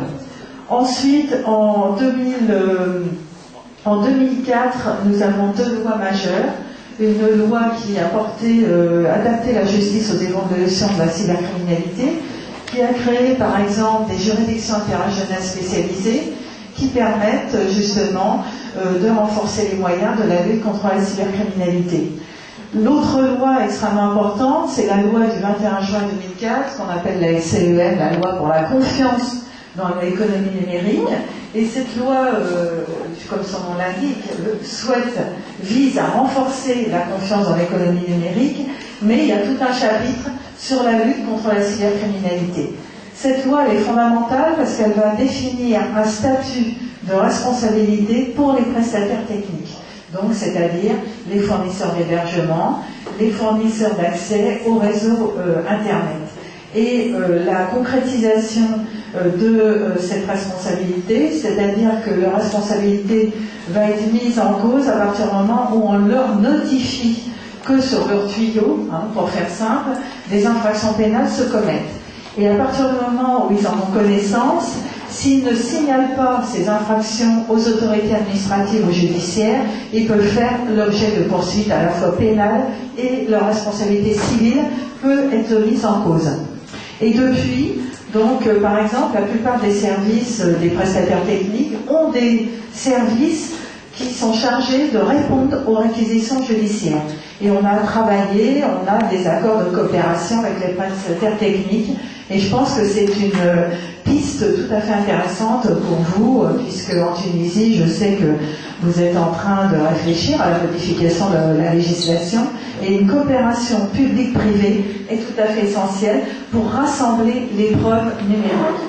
Ensuite, en 2004, nous avons deux lois majeures. Une loi qui a adapté la justice aux évolutions de la cybercriminalité, qui a créé par exemple des juridictions interrégionales spécialisées qui permettent justement de renforcer les moyens de la lutte contre la cybercriminalité. L'autre loi extrêmement importante, c'est la loi du 21 juin 2004, qu'on appelle la LCEN, la loi pour la confiance dans l'économie numérique. Et cette loi, comme son nom l'indique, vise à renforcer la confiance dans l'économie numérique, mais il y a tout un chapitre sur la lutte contre la cybercriminalité. Cette loi elle est fondamentale parce qu'elle va définir un statut de responsabilité pour les prestataires techniques. Donc, c'est-à-dire les fournisseurs d'hébergement, les fournisseurs d'accès au réseau Internet. Et la concrétisation de cette responsabilité, c'est-à-dire que la responsabilité va être mise en cause à partir du moment où on leur notifie que sur leur tuyau, pour faire simple, des infractions pénales se commettent. Et à partir du moment où ils en ont connaissance, s'ils ne signalent pas ces infractions aux autorités administratives ou judiciaires, ils peuvent faire l'objet de poursuites à la fois pénales et leur responsabilité civile peut être mise en cause. Et depuis, donc, par exemple, la plupart des services des prestataires techniques ont des services qui sont chargés de répondre aux réquisitions judiciaires. Et on a travaillé, on a des accords de coopération avec les prestataires techniques, et je pense que c'est une piste tout à fait intéressante pour vous, puisque en Tunisie, je sais que vous êtes en train de réfléchir à la modification de la législation, et une coopération publique-privée est tout à fait essentielle pour rassembler les preuves numériques.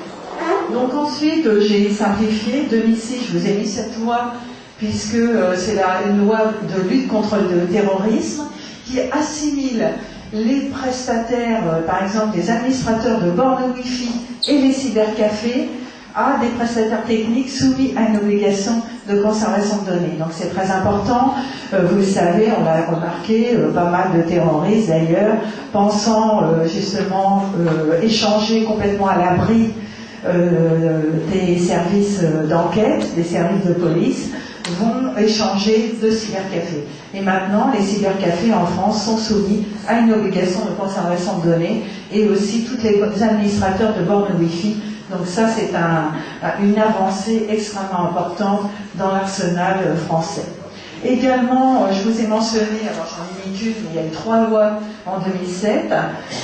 Donc ensuite, j'ai simplifié, 2006, je vous ai mis cette loi, puisque c'est une loi de lutte contre le terrorisme qui assimile les prestataires, par exemple les administrateurs de bornes Wi-Fi et les cybercafés, à des prestataires techniques soumis à une obligation de conservation de données. Donc c'est très important, vous le savez, on l'a remarqué, pas mal de terroristes d'ailleurs, pensant justement échanger complètement à l'abri des services d'enquête, des services de police, vont échanger de cybercafés. Et maintenant, les cybercafés en France sont soumis à une obligation de conservation de données et aussi tous les administrateurs de bornes Wi-Fi. Donc ça, c'est une avancée extrêmement importante dans l'arsenal français. Également, je vous ai mentionné, alors j'en ai mis qu'une, mais il y a eu 3 lois en 2007,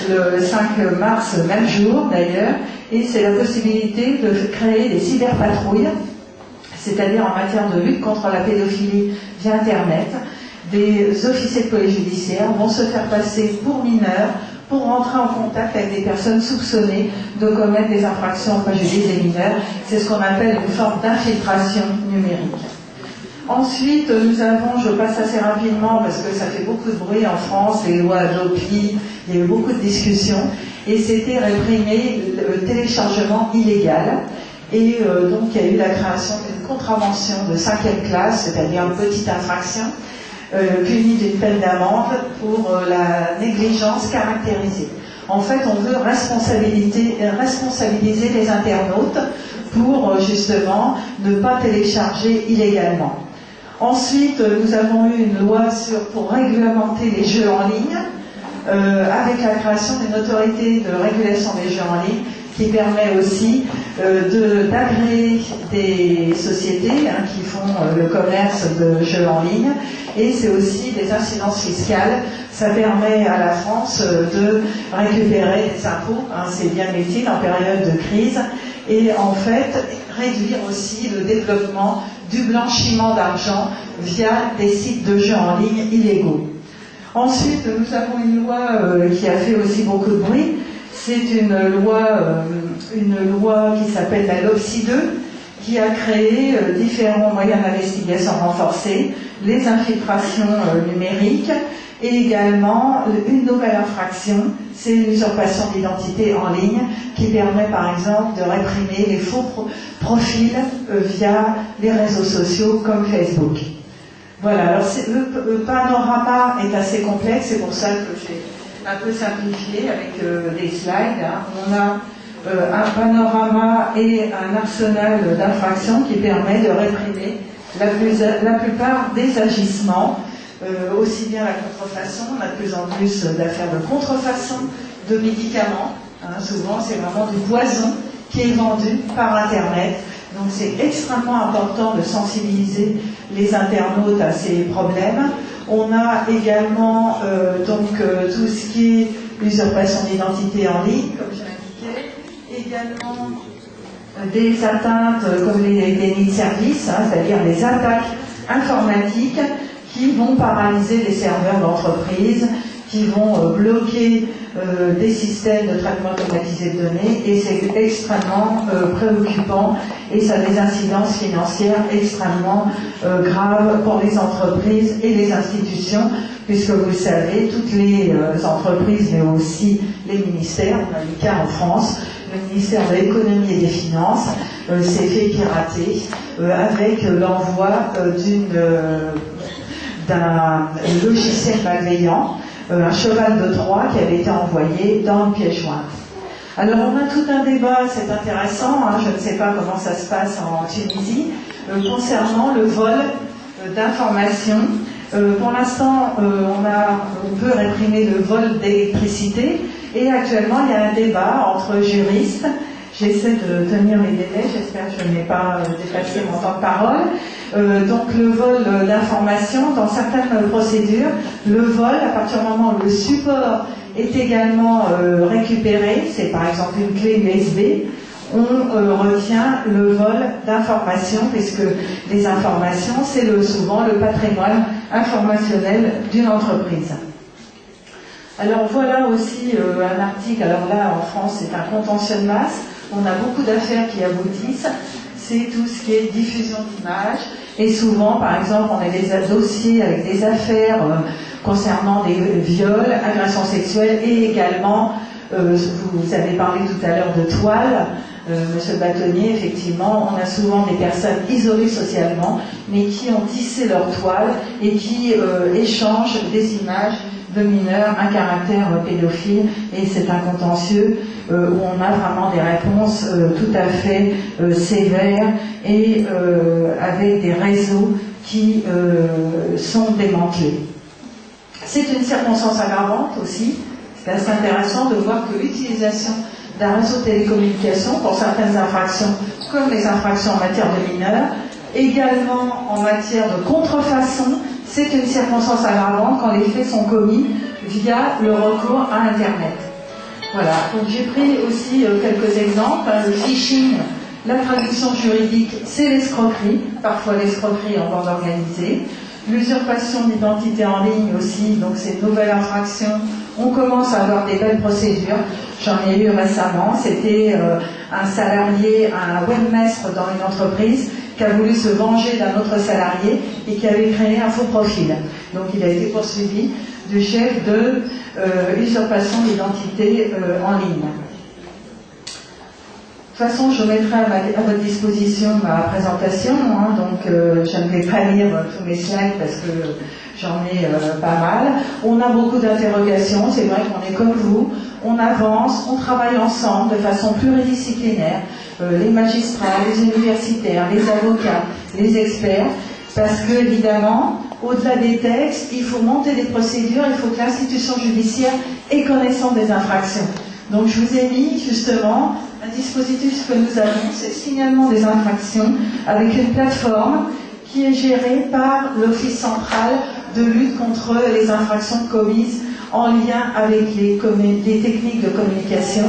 le 5 mars, même jour d'ailleurs, et c'est la possibilité de créer des cyberpatrouilles, c'est-à-dire en matière de lutte contre la pédophilie via Internet. Des officiers de police judiciaire vont se faire passer pour mineurs pour rentrer en contact avec des personnes soupçonnées de commettre des infractions au préjudice des mineurs. C'est ce qu'on appelle une forme d'infiltration numérique. Ensuite, nous avons, je passe assez rapidement parce que ça fait beaucoup de bruit en France, les lois Adopi, il y a eu beaucoup de discussions, et c'était réprimer le téléchargement illégal. Et donc il y a eu la création d'une contravention de 5e classe, c'est-à-dire une petite infraction, punie d'une peine d'amende pour la négligence caractérisée. En fait, on veut responsabiliser les internautes pour justement ne pas télécharger illégalement. Ensuite, nous avons eu une loi pour réglementer les jeux en ligne, avec la création d'une autorité de régulation des jeux en ligne, qui permet aussi d'agréer des sociétés qui font le commerce de jeux en ligne, et c'est aussi des incidences fiscales. Ça permet à la France de récupérer des impôts, c'est bien utile en période de crise, et en fait réduire aussi le développement du blanchiment d'argent via des sites de jeux en ligne illégaux. Ensuite, nous avons une loi qui a fait aussi beaucoup de bruit. C'est une loi qui s'appelle la LOPSI 2, qui a créé différents moyens d'investigation renforcés, les infiltrations numériques, et également une nouvelle infraction, c'est l'usurpation d'identité en ligne, qui permet par exemple de réprimer les faux profils via les réseaux sociaux comme Facebook. Voilà, alors le panorama est assez complexe, c'est pour ça que j'ai un peu simplifié avec des slides. On a un panorama et un arsenal d'infractions qui permet de réprimer la plupart des agissements, aussi bien la contrefaçon, on a de plus en plus d'affaires de contrefaçon de médicaments, souvent c'est vraiment du poison qui est vendu par Internet. Donc c'est extrêmement important de sensibiliser les internautes à ces problèmes. On a également tout ce qui est l'usurpation d'identité en ligne, comme je l'indiquais, également des atteintes comme les dénis de service, c'est-à-dire les attaques informatiques qui vont paralyser les serveurs d'entreprise, qui vont bloquer des systèmes de traitement automatisé de données, et c'est extrêmement préoccupant, et ça a des incidences financières extrêmement graves pour les entreprises et les institutions, puisque vous le savez, toutes les entreprises, mais aussi les ministères, on a le cas en France, le ministère de l'économie et des finances s'est fait pirater avec l'envoi d'un logiciel malveillant, un cheval de Troie qui avait été envoyé dans une pièce jointe. Alors on a tout un débat, c'est intéressant, je ne sais pas comment ça se passe en Tunisie, concernant le vol d'informations. Pour l'instant, on peut réprimer le vol d'électricité, et actuellement il y a un débat entre juristes. J'essaie de tenir les délais, j'espère que je n'ai pas dépassé mon temps de parole. Donc le vol d'informations, dans certaines procédures, le vol, à partir du moment où le support est également récupéré, c'est par exemple une clé USB, on retient le vol d'informations, puisque les informations, c'est souvent le patrimoine informationnel d'une entreprise. Alors voilà aussi un article, alors là en France c'est un contentieux de masse, on a beaucoup d'affaires qui aboutissent, c'est tout ce qui est diffusion d'images, et souvent par exemple on a des dossiers avec des affaires concernant des viols, agressions sexuelles, et également, vous avez parlé tout à l'heure de toile, Monsieur le bâtonnier, effectivement, on a souvent des personnes isolées socialement, mais qui ont tissé leur toile et qui échangent des images de mineurs à caractère pédophile, et c'est un contentieux où on a vraiment des réponses tout à fait sévères, et avec des réseaux qui sont démantelés. C'est une circonstance aggravante aussi. C'est assez intéressant de voir que l'utilisation d'un réseau de télécommunications pour certaines infractions, comme les infractions en matière de mineurs, également en matière de contrefaçon, c'est une circonstance aggravante quand les faits sont commis via le recours à Internet. Voilà, donc j'ai pris aussi quelques exemples. Le phishing, la traduction juridique, c'est l'escroquerie, parfois l'escroquerie en bande organisée. L'usurpation d'identité en ligne aussi, donc c'est une nouvelle infraction On commence à avoir des belles procédures. J'en ai eu récemment. C'était un salarié, un webmestre dans une entreprise qui a voulu se venger d'un autre salarié et qui avait créé un faux profil. Donc il a été poursuivi du chef de usurpation d'identité en ligne. De toute façon, je mettrai à votre disposition ma présentation, hein, donc je ne vais pas lire tous mes slides parce que j'en ai pas mal. On a beaucoup d'interrogations, c'est vrai qu'on est comme vous, on avance, on travaille ensemble de façon pluridisciplinaire, les magistrats, les universitaires, les avocats, les experts, parce que évidemment, au-delà des textes, il faut monter des procédures, il faut que l'institution judiciaire ait connaissance des infractions. Donc je vous ai mis justement un dispositif que nous avons, c'est le signalement des infractions avec une plateforme qui est gérée par l'Office central de lutte contre les infractions commises en lien avec les techniques de communication.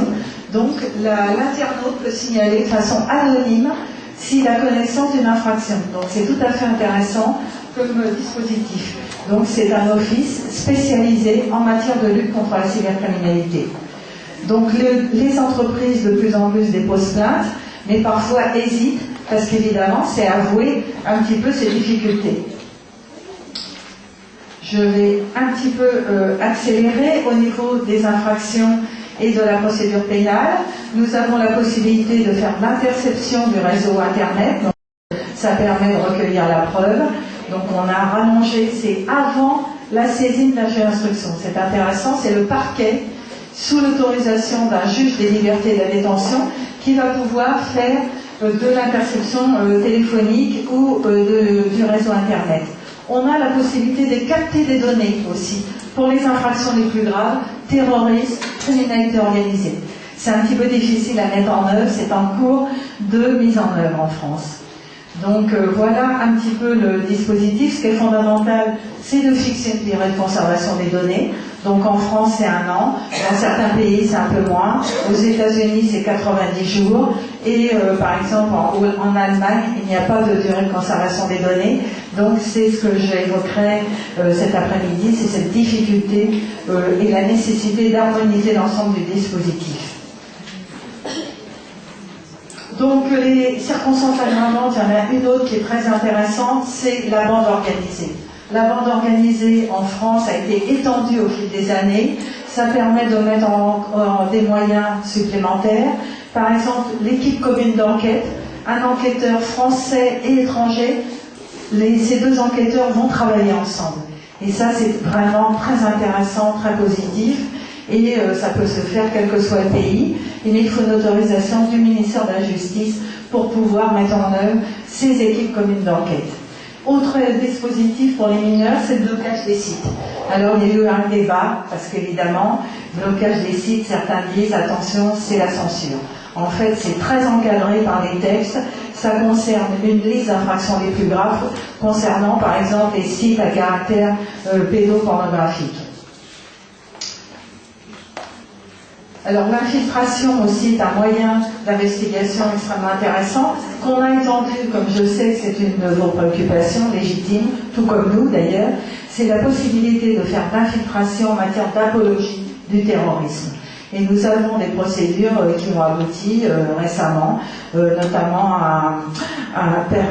Donc l'internaute peut signaler de façon anonyme s'il a connaissance d'une infraction. Donc c'est tout à fait intéressant comme dispositif. Donc c'est un office spécialisé en matière de lutte contre la cybercriminalité. Donc les entreprises de plus en plus déposent plainte, mais parfois hésitent parce qu'évidemment c'est avouer un petit peu ces difficultés. Je vais un petit peu accélérer au niveau des infractions et de la procédure pénale. Nous avons la possibilité de faire l'interception du réseau Internet. Donc, ça permet de recueillir la preuve. Donc on a rallongé, c'est avant la saisine d'un juge d'instruction. C'est intéressant, c'est le parquet, sous l'autorisation d'un juge des libertés et de la détention, qui va pouvoir faire de l'interception téléphonique ou du réseau Internet. On a la possibilité de capter des données aussi pour les infractions les plus graves, terrorisme, criminalité organisée. C'est un petit peu difficile à mettre en œuvre, c'est en cours de mise en œuvre en France. Donc voilà un petit peu le dispositif. Ce qui est fondamental, c'est de fixer une durée de conservation des données. Donc en France, c'est 1 an. Dans certains pays, c'est un peu moins. Aux États-Unis, c'est 90 jours. Et par exemple, en Allemagne, il n'y a pas de durée de conservation des données. Donc c'est ce que j'évoquerai cet après-midi, c'est cette difficulté et la nécessité d'harmoniser l'ensemble du dispositif. Donc les circonstances aggravantes, il y en a une autre qui est très intéressante, c'est la bande organisée. La bande organisée en France a été étendue au fil des années. Ça permet de mettre en des moyens supplémentaires. Par exemple, l'équipe commune d'enquête, un enquêteur français et étranger, ces 2 enquêteurs vont travailler ensemble. Et ça, c'est vraiment très intéressant, très positif. Et ça peut se faire quel que soit le pays. Mais il faut une autorisation du ministère de la Justice pour pouvoir mettre en œuvre ces équipes communes d'enquête. Autre dispositif pour les mineurs, c'est le blocage des sites. Alors il y a eu un débat, parce qu'évidemment, blocage des sites, certains disent, attention, c'est la censure. En fait, c'est très encadré par les textes. Ça concerne une liste d'infractions les plus graves, concernant par exemple les sites à caractère pédopornographique. Alors l'infiltration aussi est un moyen d'investigation extrêmement intéressant, qu'on a étendu, comme je sais que c'est une de vos préoccupations légitimes, tout comme nous d'ailleurs, c'est la possibilité de faire d'infiltration en matière d'apologie du terrorisme. Et nous avons des procédures qui ont abouti récemment, notamment à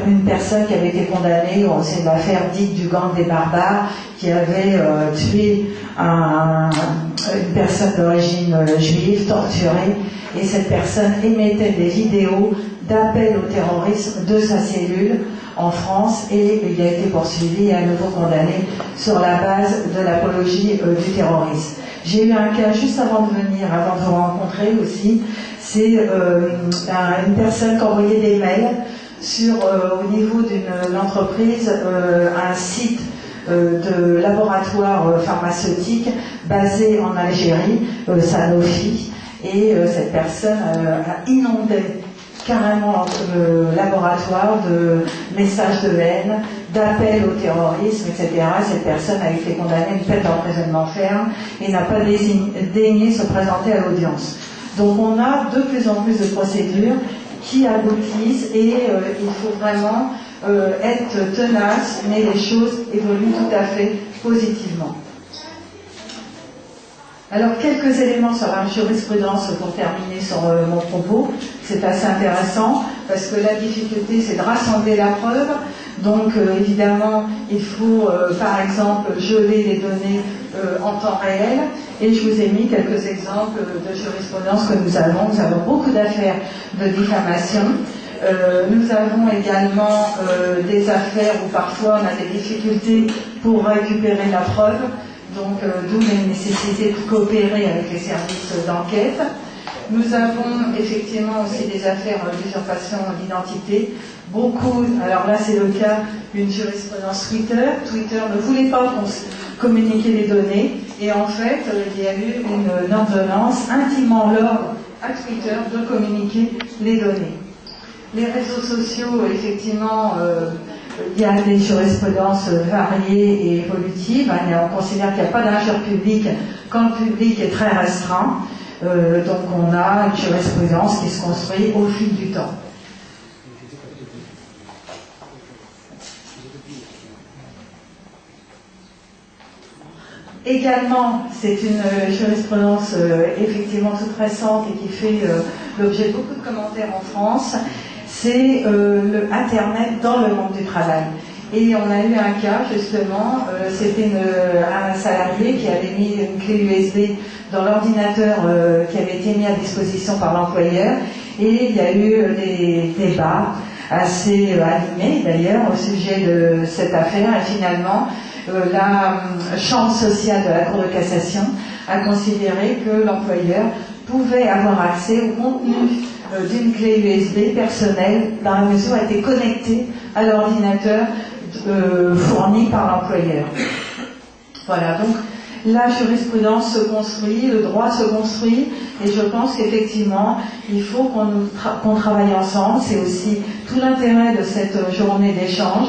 une personne qui avait été condamnée, c'est l'affaire dite du gang des barbares, qui avait tué une personne d'origine juive, torturée, et cette personne émettait des vidéos d'appel au terrorisme de sa cellule en France, et il a été poursuivi et à nouveau condamné sur la base de l'apologie du terrorisme. J'ai eu un cas juste avant de venir, avant de vous rencontrer aussi, c'est une personne qui envoyait des mails au niveau d'une entreprise, un site de laboratoire pharmaceutique basé en Algérie, Sanofi, et cette personne a inondé carrément le laboratoire de messages de haine, d'appels au terrorisme, etc. Cette personne a été condamnée à une peine d'emprisonnement ferme et n'a pas daigné se présenter à l'audience. Donc on a de plus en plus de procédures qui aboutissent et il faut vraiment être tenace, mais les choses évoluent tout à fait positivement. Alors, quelques éléments sur la jurisprudence pour terminer sur mon propos. C'est assez intéressant parce que la difficulté, c'est de rassembler la preuve. Donc, évidemment, il faut, par exemple, geler les données en temps réel. Et je vous ai mis quelques exemples de jurisprudence que nous avons. Nous avons beaucoup d'affaires de diffamation. Nous avons également des affaires où parfois on a des difficultés pour récupérer la preuve. Donc, d'où la nécessité de coopérer avec les services d'enquête. Nous avons effectivement aussi des affaires d'usurpation d'identité. Beaucoup, alors là c'est le cas d'une jurisprudence Twitter. Twitter ne voulait pas communiquer les données et en fait il y a eu une ordonnance intimant l'ordre à Twitter de communiquer les données. Les réseaux sociaux, effectivement, il y a des jurisprudences variées et évolutives. On considère qu'il n'y a pas d'injure publique quand le public est très restreint. Donc on a une jurisprudence qui se construit au fil du temps. Également, c'est une jurisprudence effectivement toute récente et qui fait l'objet de beaucoup de commentaires en France. C'est le Internet dans le monde du travail. Et on a eu un cas, justement, c'était un salarié qui avait mis une clé USB dans l'ordinateur qui avait été mis à disposition par l'employeur. Et il y a eu des débats assez animés, d'ailleurs, au sujet de cette affaire. Et finalement, la chambre sociale de la Cour de cassation a considéré que l'employeur pouvait avoir accès au contenu d'une clé USB personnelle dans la mesure où elle était connectée à l'ordinateur fourni par l'employeur. Voilà, donc la jurisprudence se construit, le droit se construit, et je pense qu'effectivement, il faut qu'on travaille ensemble. C'est aussi tout l'intérêt de cette journée d'échange.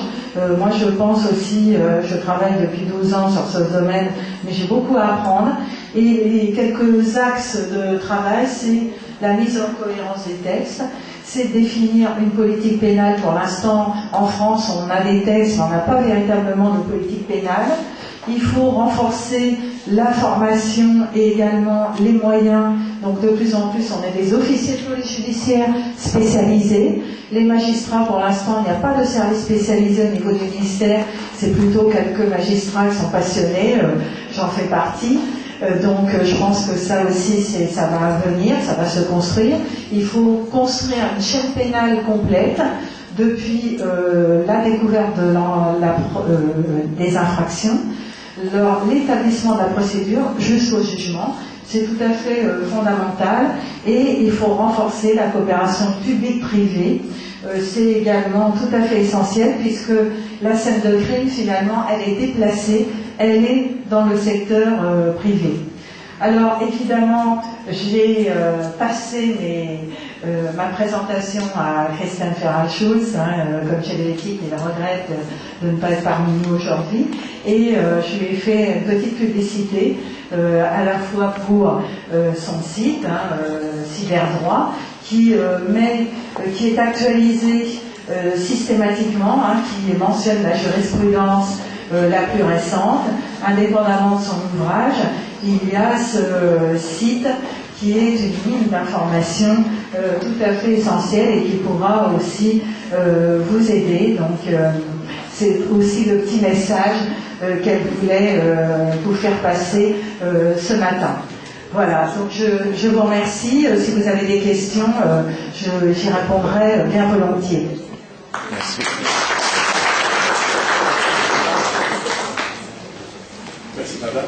Moi, je pense aussi, je travaille depuis 12 ans sur ce domaine, mais j'ai beaucoup à apprendre. Et quelques axes de travail, c'est la mise en cohérence des textes, c'est définir une politique pénale. Pour l'instant, en France, on a des textes, mais on n'a pas véritablement de politique pénale. Il faut renforcer la formation et également les moyens. Donc de plus en plus, on a des officiers de police judiciaire spécialisés. Les magistrats, pour l'instant, il n'y a pas de service spécialisé au niveau du ministère. C'est plutôt quelques magistrats qui sont passionnés. J'en fais partie. Donc je pense que ça aussi, ça va venir, ça va se construire. Il faut construire une chaîne pénale complète depuis la découverte des infractions, l'établissement de la procédure jusqu'au jugement. C'est tout à fait fondamental, et il faut renforcer la coopération publique-privée. C'est également tout à fait essentiel puisque la scène de crime, finalement, elle est déplacée, elle est dans le secteur privé. Alors, évidemment, j'ai passé ma présentation à Christiane Ferral-Schulz, comme chez il regrette de ne pas être parmi nous aujourd'hui, et je lui ai fait une petite publicité, à la fois pour son site, Cyberdroit, qui est actualisé systématiquement, qui mentionne la jurisprudence la plus récente, indépendamment de son ouvrage. Il y a ce site qui est une mine d'informations tout à fait essentielle et qui pourra aussi vous aider. Donc c'est aussi le petit message qu'elle voulait vous faire passer ce matin. Voilà, donc je vous remercie. Si vous avez des questions, j'y répondrai bien volontiers. Merci. Merci, madame.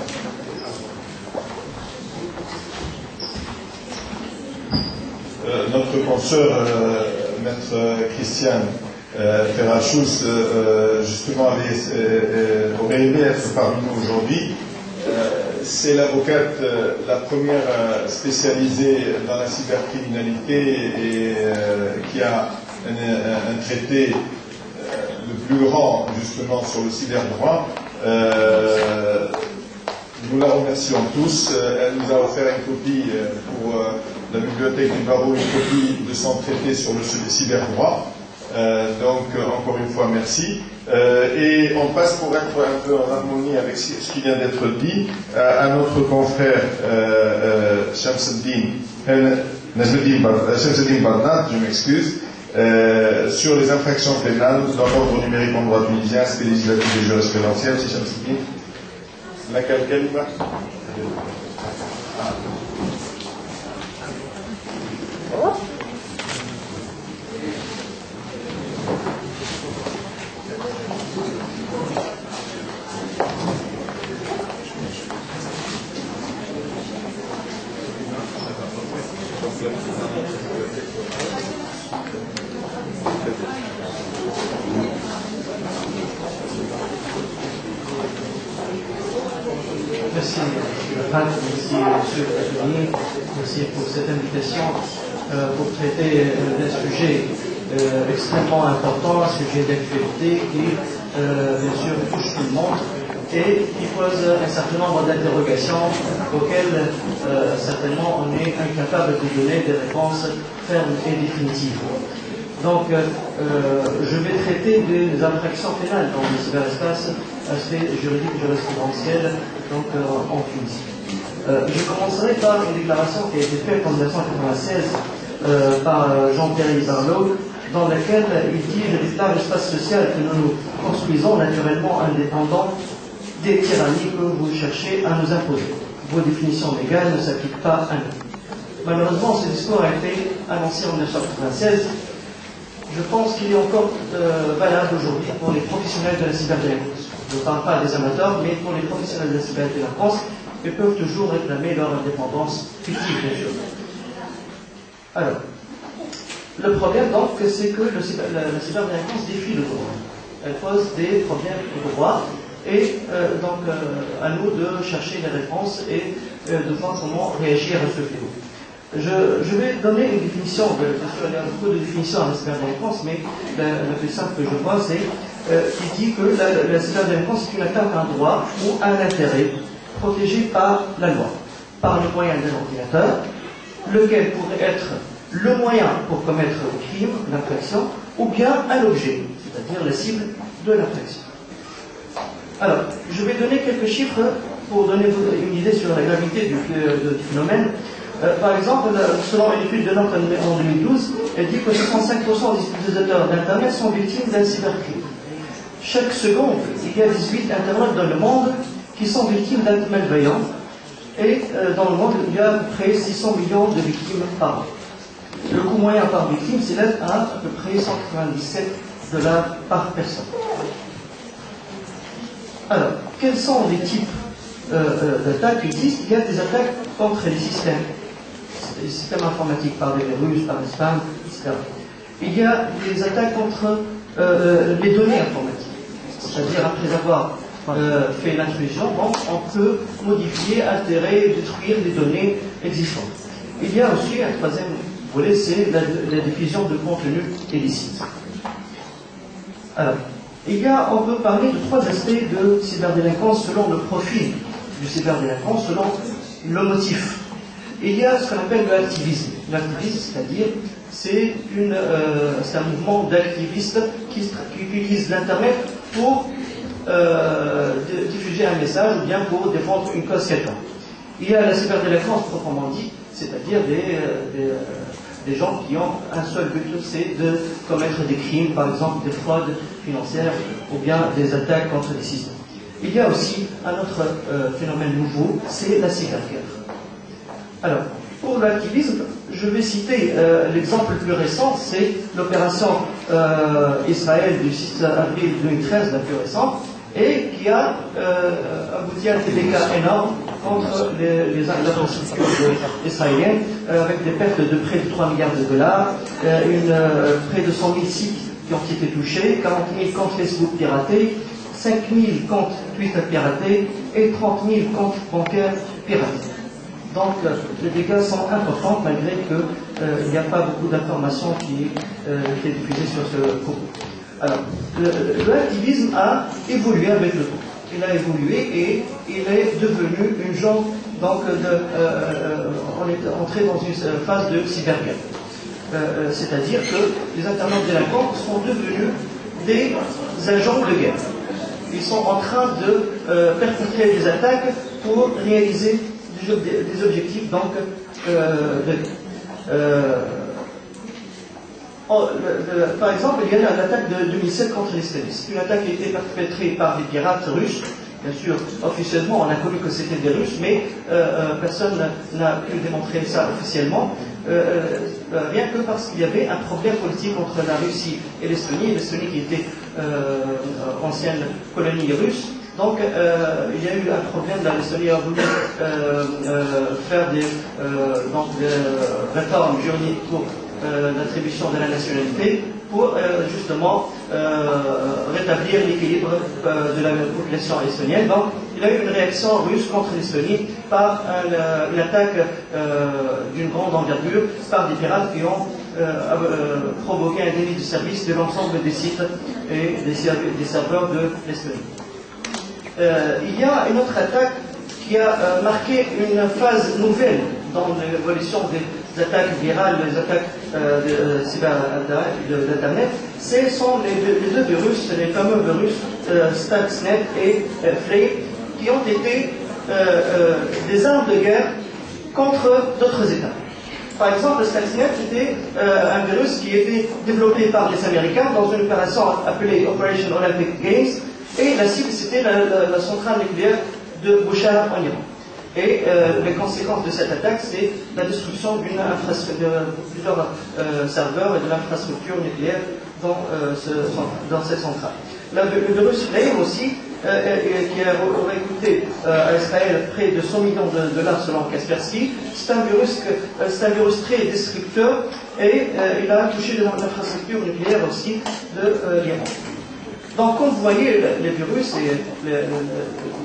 Notre consoeur, maître Christiane Ferral-Schulz, justement, aurait aimé être parmi nous aujourd'hui. C'est l'avocate la première spécialisée dans la cybercriminalité et qui a un traité le plus grand justement sur le cyberdroit. Nous la remercions tous. Elle nous a offert une copie pour la bibliothèque du barreau, une copie de son traité sur le cyberdroit. Donc, encore une fois, merci. Et on passe pour être un peu en harmonie avec ce qui vient d'être dit à notre confrère Shamsuddin Barnat, je m'excuse, sur les infractions pénales dans l'ordre numérique en droit tunisien, aspect législatif et jurisprudentiel. Si Shamsuddin, laquelle kalima? Merci, merci Monsieur le Président, merci pour cette invitation pour traiter d'un sujet extrêmement important, un sujet d'actualité qui, bien sûr, touche tout le monde et qui pose un certain nombre d'interrogations auxquelles, certainement, on est incapable de donner des réponses fermes et définitives. Donc, je vais traiter des infractions pénales dans le cyberespace, aspect juridique, jurisprudentiel, donc en Tunisie. Je commencerai par une déclaration qui a été faite en 1996 par Jean-Pierre Barlot, dans laquelle il dit: je déclare l'espace social que nous construisons naturellement indépendant des tyrannies que vous cherchez à nous imposer. Vos définitions légales ne s'appliquent pas à nous. Malheureusement, ce discours a été annoncé en 1996. Je pense qu'il est encore valable aujourd'hui pour les professionnels de la cyberdélinquance. Je ne parle pas des amateurs, mais pour les professionnels de la cyberdélinquance, ils peuvent toujours réclamer leur indépendance fictive, bien sûr. Alors, le problème donc, c'est que la cyberdélinquance défie le droit. Elle pose des problèmes au droit, et donc à nous de chercher les réponses et de voir comment réagir à ce fléau. Je vais donner une définition, bien sûr il y a beaucoup de définitions à la cyberdélinquance, mais la plus simple que je vois, c'est qui dit que la cyberdélinquance est une atteinte à un droit ou à un intérêt protégé par la loi, par le moyen d'un ordinateur, lequel pourrait être le moyen pour commettre le crime, l'infraction, ou bien un objet, c'est-à-dire la cible de l'infraction. Alors, je vais donner quelques chiffres pour donner une idée sur la gravité du phénomène. Par exemple, selon une étude de Nantes en 2012, elle dit que 65% des utilisateurs d'Internet sont victimes d'un cybercrime. Chaque seconde, il y a 18 internautes dans le monde qui sont victimes d'actes malveillants. Et dans le monde, il y a à peu près 600 millions de victimes par an. Le coût moyen par victime s'élève à peu près $197 par personne. Alors, quels sont les types d'attaques qui existent? Il y a des attaques contre les systèmes informatiques, par des virus, par des spams, etc. Il y a des attaques contre les données informatiques. C'est-à-dire, après avoir fait l'intrusion, on peut modifier, altérer, détruire les données existantes. Il y a aussi un troisième volet, c'est la diffusion de contenu illicite. Alors, on peut parler de trois aspects de cyberdélinquance selon le profil du cyberdélinquant, selon le motif. Il y a ce qu'on appelle le activisme. L'activisme, c'est-à-dire, c'est un mouvement d'activistes qui utilisent l'Internet pour diffuser un message ou bien pour défendre une cause quelconque. Il y a la cyberdélinquance proprement dit, c'est-à-dire des gens qui ont un seul but, c'est de commettre des crimes, par exemple des fraudes financières ou bien des attaques contre les systèmes. Il y a aussi un autre phénomène nouveau, c'est la cyberguerre. Alors, pour l'activisme, je vais citer l'exemple le plus récent, c'est l'opération Israël du 6 avril 2013, la plus récente, et qui a abouti à des dégâts énormes contre les infrastructures israéliennes, avec des pertes de près de 3 milliards de dollars, près de 100 000 sites qui ont été touchés, 40 000 comptes Facebook piratés, 5 000 comptes Twitter piratés et 30 000 comptes bancaires piratés. Donc les dégâts sont importants malgré qu'il n'y a pas beaucoup d'informations qui est diffusées sur ce propos. Alors, l'activisme a évolué avec le temps. Il a évolué et il est devenu une genre, donc, on est entré dans une phase de cyberguerre. c'est-à-dire que les internautes délinquants sont devenus des agents de guerre. Ils sont en train de perpétrer des attaques pour réaliser des objectifs donc, de guerre. Par exemple, il y a l'attaque de 2007 contre l'islamisme. Une attaque qui a été perpétrée par des pirates russes. Bien sûr, officiellement, on a connu que c'était des Russes, mais personne n'a pu démontrer ça officiellement, rien que parce qu'il y avait un problème politique entre la Russie et l'Estonie qui était ancienne colonie russe. Donc, il y a eu un problème, l'Estonie a voulu faire des réformes juridiques pour l'attribution de la nationalité pour justement rétablir l'équilibre de la population estonienne. Donc, il y a eu une réaction russe contre l'Estonie par une attaque d'une grande envergure par des pirates qui ont provoqué un déni de service de l'ensemble des sites et des serveurs de l'Estonie. Il y a une autre attaque qui a marqué une phase nouvelle dans l'évolution des attaques virales, les attaques de d'Internet. Ce sont les deux virus, les fameux virus Stuxnet et Flame, qui ont été des armes de guerre contre d'autres États. Par exemple, le Stuxnet était un virus qui était développé par les Américains dans une opération appelée Operation Olympic Games, et la cible c'était la centrale nucléaire de Bushehr en Iran. Et les conséquences de cette attaque, c'est la destruction de plusieurs serveurs et de l'infrastructure nucléaire dans cette centrale. Le virus Flame aussi, qui aurait coûté à Israël près de 100 millions de dollars selon Kaspersky, c'est un virus très destructeur et il a touché l'infrastructure nucléaire aussi de l'Iran. Donc, comme vous voyez, les virus et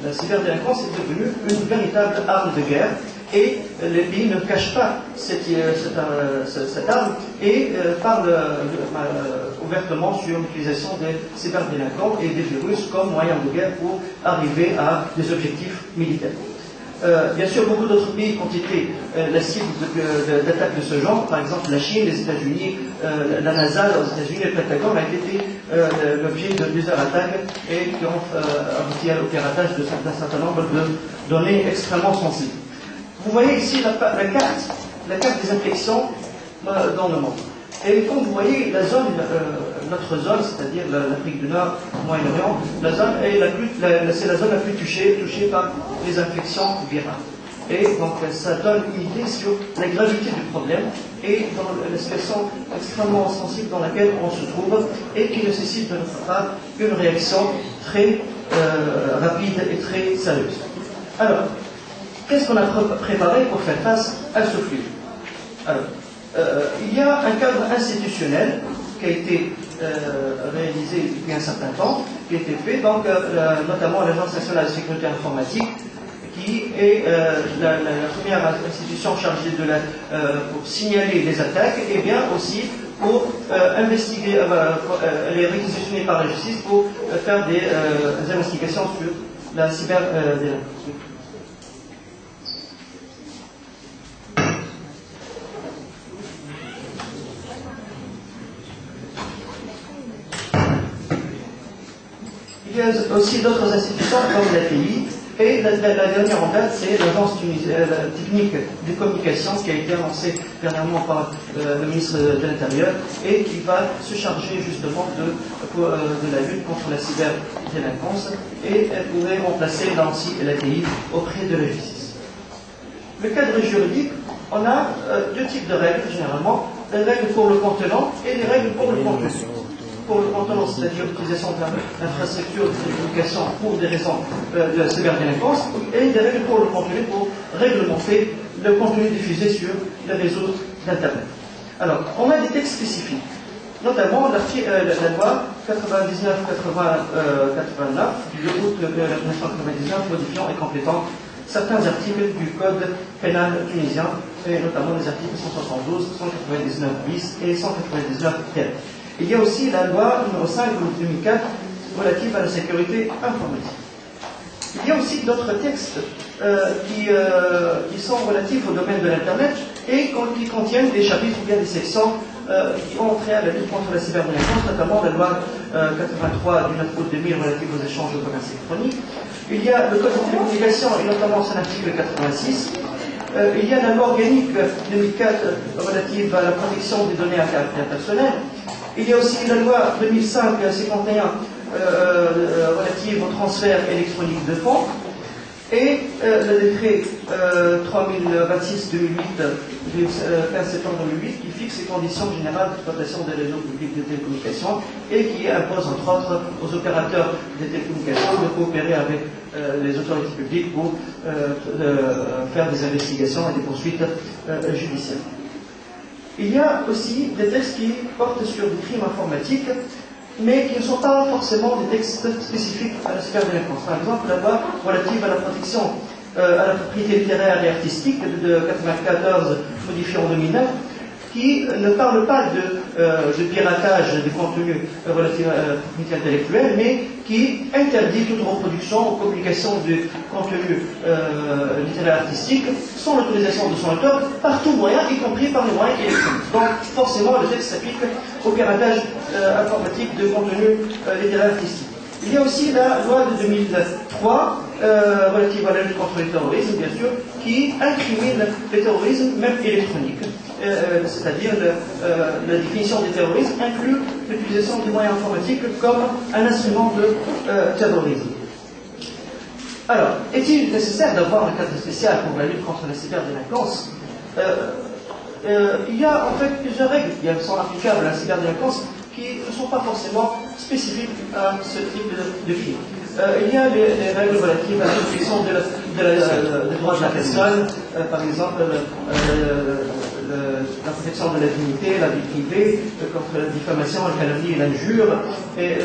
la cyberdélinquance est devenue une véritable arme de guerre et les pays ne cachent pas cette arme et parlent ouvertement sur l'utilisation des cyberdélinquants et des virus comme moyen de guerre pour arriver à des objectifs militaires. Bien sûr, beaucoup d'autres pays ont été la cible d'attaques de ce genre. Par exemple, la Chine, les États-Unis, la NASA aux États-Unis, le Pentagone a été l'objet de plusieurs attaques et qui ont abouti au piratage d'un certain nombre de données extrêmement sensibles. Vous voyez ici la carte des infections dans le monde. Et comme vous voyez, la zone, notre zone, c'est-à-dire l'Afrique du Nord, le Moyen-Orient, c'est la zone la plus touchée par les infections virales. Et donc ça donne une idée sur la gravité du problème et dans la situation extrêmement sensible dans laquelle on se trouve et qui nécessite de notre part une réaction très rapide et très sérieuse. Alors, qu'est-ce qu'on a préparé pour faire face à ce flux? Alors, il y a un cadre institutionnel qui a été réalisé depuis un certain temps, qui a été fait, donc notamment l'Agence nationale de sécurité informatique, qui est la première institution chargée pour signaler les attaques, et bien aussi pour investiguer, elle est réquisitionnée par la justice pour faire des investigations sur la cyberdélinquance. Il y a aussi d'autres institutions comme l'ATI, et la dernière en date, c'est l'Agence technique de communication qui a été annoncée dernièrement par le ministre de l'Intérieur et qui va se charger justement de la lutte contre la cyberdélinquance, et elle pourrait remplacer l'ANSSI et l'ATI auprès de la justice. Le cadre juridique, on a deux types de règles généralement, les règles pour le contenant et les règles pour le contenu. Pour le contenant, c'est-à-dire l'utilisation de l'infrastructure de communication pour des raisons de cyberdélinquance, et des règles pour le contenu pour réglementer le contenu diffusé sur les réseaux d'Internet. Alors, on a des textes spécifiques, notamment la loi 99-89 du août 1999 modifiant et complétant certains articles du Code pénal tunisien, et notamment les articles 172, 199 bis et 199 ter. Il y a aussi la loi numéro 5 de 2004 relative à la sécurité informatique. Il y a aussi d'autres textes qui sont relatifs au domaine de l'Internet et qui contiennent des chapitres ou bien des sections qui ont trait à la lutte contre la cyberdélinquance, notamment la loi 83 du 9 août 2000 relative aux échanges de commerce électronique. Il y a le Code de télécommunications et notamment son article 86. Il y a la loi organique 2004 relative à la protection des données à caractère personnel. Il y a aussi la loi 2005-51 relative au transfert électronique de fonds. Et le décret 3026-2008 du 15 septembre 2008 qui fixe les conditions générales d'exploitation des réseaux publics de télécommunications et qui impose entre autres aux opérateurs des télécommunications de coopérer avec les autorités publiques pour faire des investigations et des poursuites judiciaires. Il y a aussi des textes qui portent sur des crimes informatiques, mais qui ne sont pas forcément des textes spécifiques à la cyberdélinquance. Par exemple, la loi relative à la protection à la propriété littéraire et artistique de 1994, modifiée en 2009, qui ne parle pas de piratage des contenus relatifs à la propriété intellectuelle, mais qui interdit toute reproduction ou publication de contenus littéraires artistiques sans l'autorisation de son auteur, par tout moyen, y compris par les moyens électroniques. Donc, forcément, le texte s'applique au piratage informatique de contenus littéraires artistiques. Il y a aussi la loi de 2003 relative à la lutte contre le terrorisme, bien sûr, qui incrimine le terrorisme, même électronique. C'est-à-dire la définition du terrorisme inclut l'utilisation des moyens informatiques comme un instrument de terrorisme. Alors, est-il nécessaire d'avoir un cadre spécial pour la lutte contre la cyberdélinquance? Il y a en fait plusieurs règles qui sont applicables à la cyberdélinquance qui ne sont pas forcément spécifiques à ce type de crime. Il y a les règles relatives à la protection des droits de la personne, par exemple la protection de la dignité, la vie privée, contre la diffamation, la calomnie et l'injure, et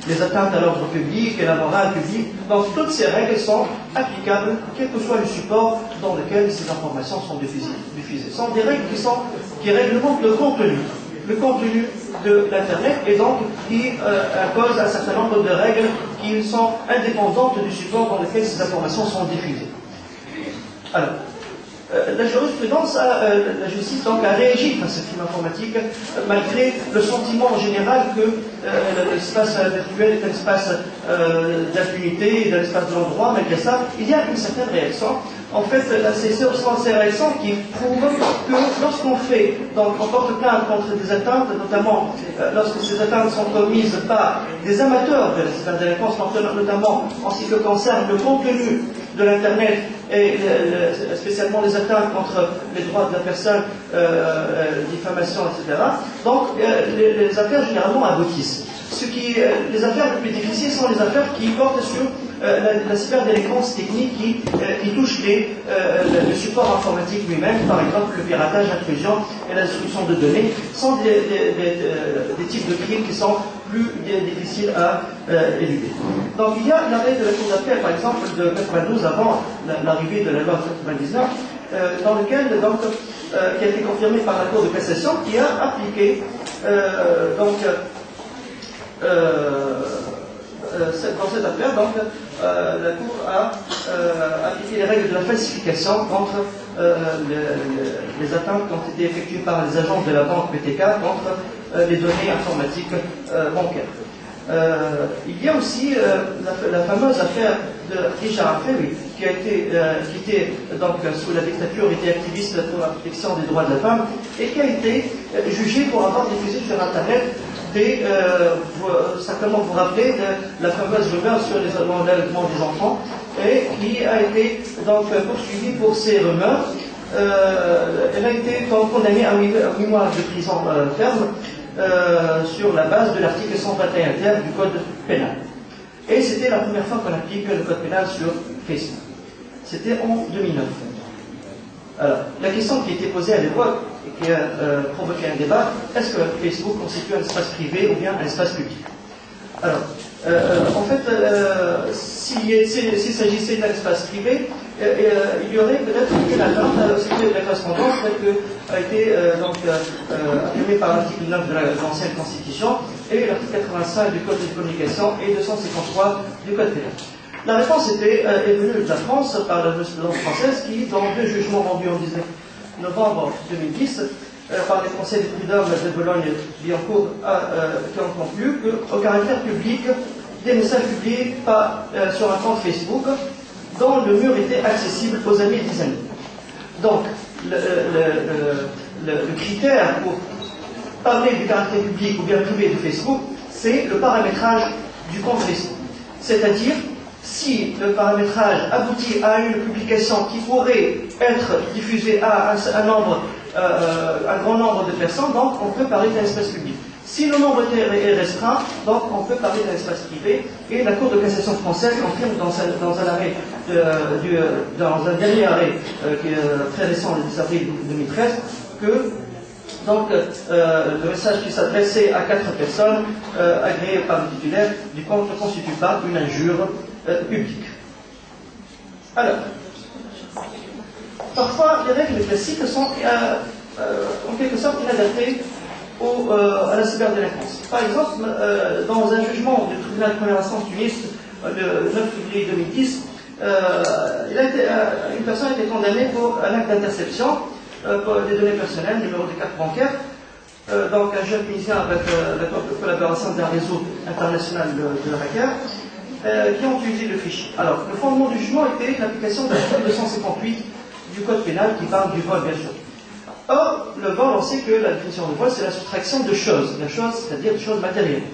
les atteintes à l'ordre public et la morale publique. Donc toutes ces règles sont applicables, quel que soit le support dans lequel ces informations sont diffusées. Ce sont des règles qui réglementent le contenu de l'Internet et donc qui imposent un certain nombre de règles qui sont indépendantes du support dans lequel ces informations sont diffusées. Alors, la jurisprudence, la justice donc a réagi à ce crime informatique malgré le sentiment général que l'espace virtuel est un espace d'impunité, un espace de l'endroit. Malgré ça, il y a une certaine réaction. En fait, c'est ces réactions qui prouvent que lorsqu'on porte plainte contre des atteintes, notamment lorsque ces atteintes sont commises par des amateurs de la cyberdélinquance, notamment en ce qui concerne le contenu de l'Internet et spécialement les atteintes contre les droits de la personne, diffamation, etc. Donc, les affaires généralement aboutissent. Les affaires les plus difficiles sont les affaires qui portent sur la cyberdélinquance technique qui touche le support informatique lui-même, par exemple le piratage, l'intrusion et la destruction de données, sont des types de crimes qui sont plus difficiles à éluder. Donc il y a l'arrêt de la Cour d'appel, par exemple, de 92, avant l'arrivée de la loi 99, dans lequel, qui a été confirmé par la Cour de cassation, qui a appliqué dans cette affaire, la Cour a appliqué les règles de la falsification contre les atteintes qui ont été effectuées par les agents de la banque BTK contre les données informatiques bancaires. Il y a aussi la fameuse affaire de Richard Afewi, qui était donc sous la dictature, était activiste pour la protection des droits de la femme, et qui a été jugé pour avoir diffusé sur Internet certainement vous rappelez de la fameuse rumeur sur l'enlèvement des enfants, et qui a été donc poursuivie pour ces rumeurs. Elle a été condamnée à 8 mois de prison ferme sur la base de l'article 121 ter du Code pénal. Et c'était la première fois qu'on applique le Code pénal sur Facebook. C'était en 2009. Alors, la question qui était posée à l'époque et qui a provoqué un débat, est-ce que Facebook constitue un espace privé ou bien un espace public? Alors, en fait, s'il s'agissait d'un espace privé, il y aurait peut-être une atteinte à la sécurité de la correspondance, telle que a été affirmée par l'article 9 de l'ancienne Constitution et l'article 85 du Code des communications et 253 du Code pénal. La réponse est venue de la France par la jurisprudence française qui, dans 2 jugements rendus en 19 novembre 2010, par les conseils de prud'homme de Bologne-Billancourt qui ont conclu qu'au caractère public des messages publiés sur un compte Facebook dont le mur était accessible aux amis et des amis. Donc, le critère pour parler du caractère public ou bien privé de Facebook, c'est le paramétrage du compte Facebook. C'est-à-dire, si le paramétrage aboutit à une publication qui pourrait être diffusée à un grand nombre de personnes, donc on peut parler d'un espace public. Si le nombre est restreint, donc on peut parler d'un espace privé, et la Cour de cassation française confirme dans un dernier arrêt qui est très récent, le 10 avril 2013, que donc, le message qui s'adressait à 4 personnes agréées par le titulaire du compte ne constitue pas une injure publique. Alors, parfois les règles classiques sont en quelque sorte inadaptées à la cyberdélinquance. Par exemple, dans un jugement du tribunal de première instance Tunis, le 9 février 2010, une personne a été condamnée pour un acte d'interception pour des données personnelles, numéro de carte bancaire. Donc un jeune Tunisien avec la collaboration d'un réseau international de hackers qui ont utilisé le fichier. Alors, le fondement du jugement était l'application de l'article 258 du Code pénal qui parle du vol, bien sûr. Or, le vol, on sait que la définition de vol, c'est la soustraction de choses. La chose, c'est-à-dire des choses matérielles.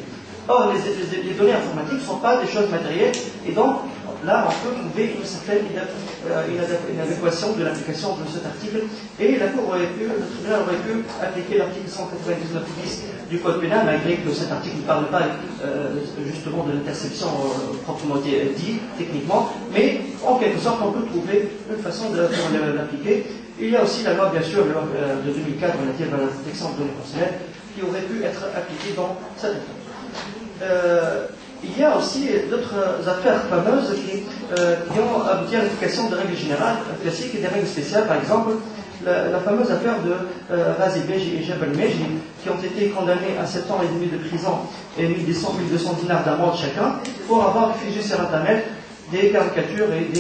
Or, les données informatiques ne sont pas des choses matérielles, et donc, là, on peut trouver une certaine inadéquation de l'application de cet article, et le tribunal aurait pu appliquer l'article 199 du Code pénal, malgré que cet article ne parle pas justement de l'interception proprement dit, techniquement, mais en quelque sorte, on peut trouver une façon de l'appliquer. Il y a aussi la loi, bien sûr, la loi de 2004 relative à la protection des données personnelles, qui aurait pu être appliquée dans cette affaire. Il y a aussi d'autres affaires fameuses qui ont abouti à l'application de règles générales, classiques et des règles spéciales. Par exemple, la fameuse affaire de Razi Beji et Jebel Meji, qui ont été condamnés à 7 ans et demi de prison et 1200 dinars d'amende chacun pour avoir diffusé sur Internet des caricatures et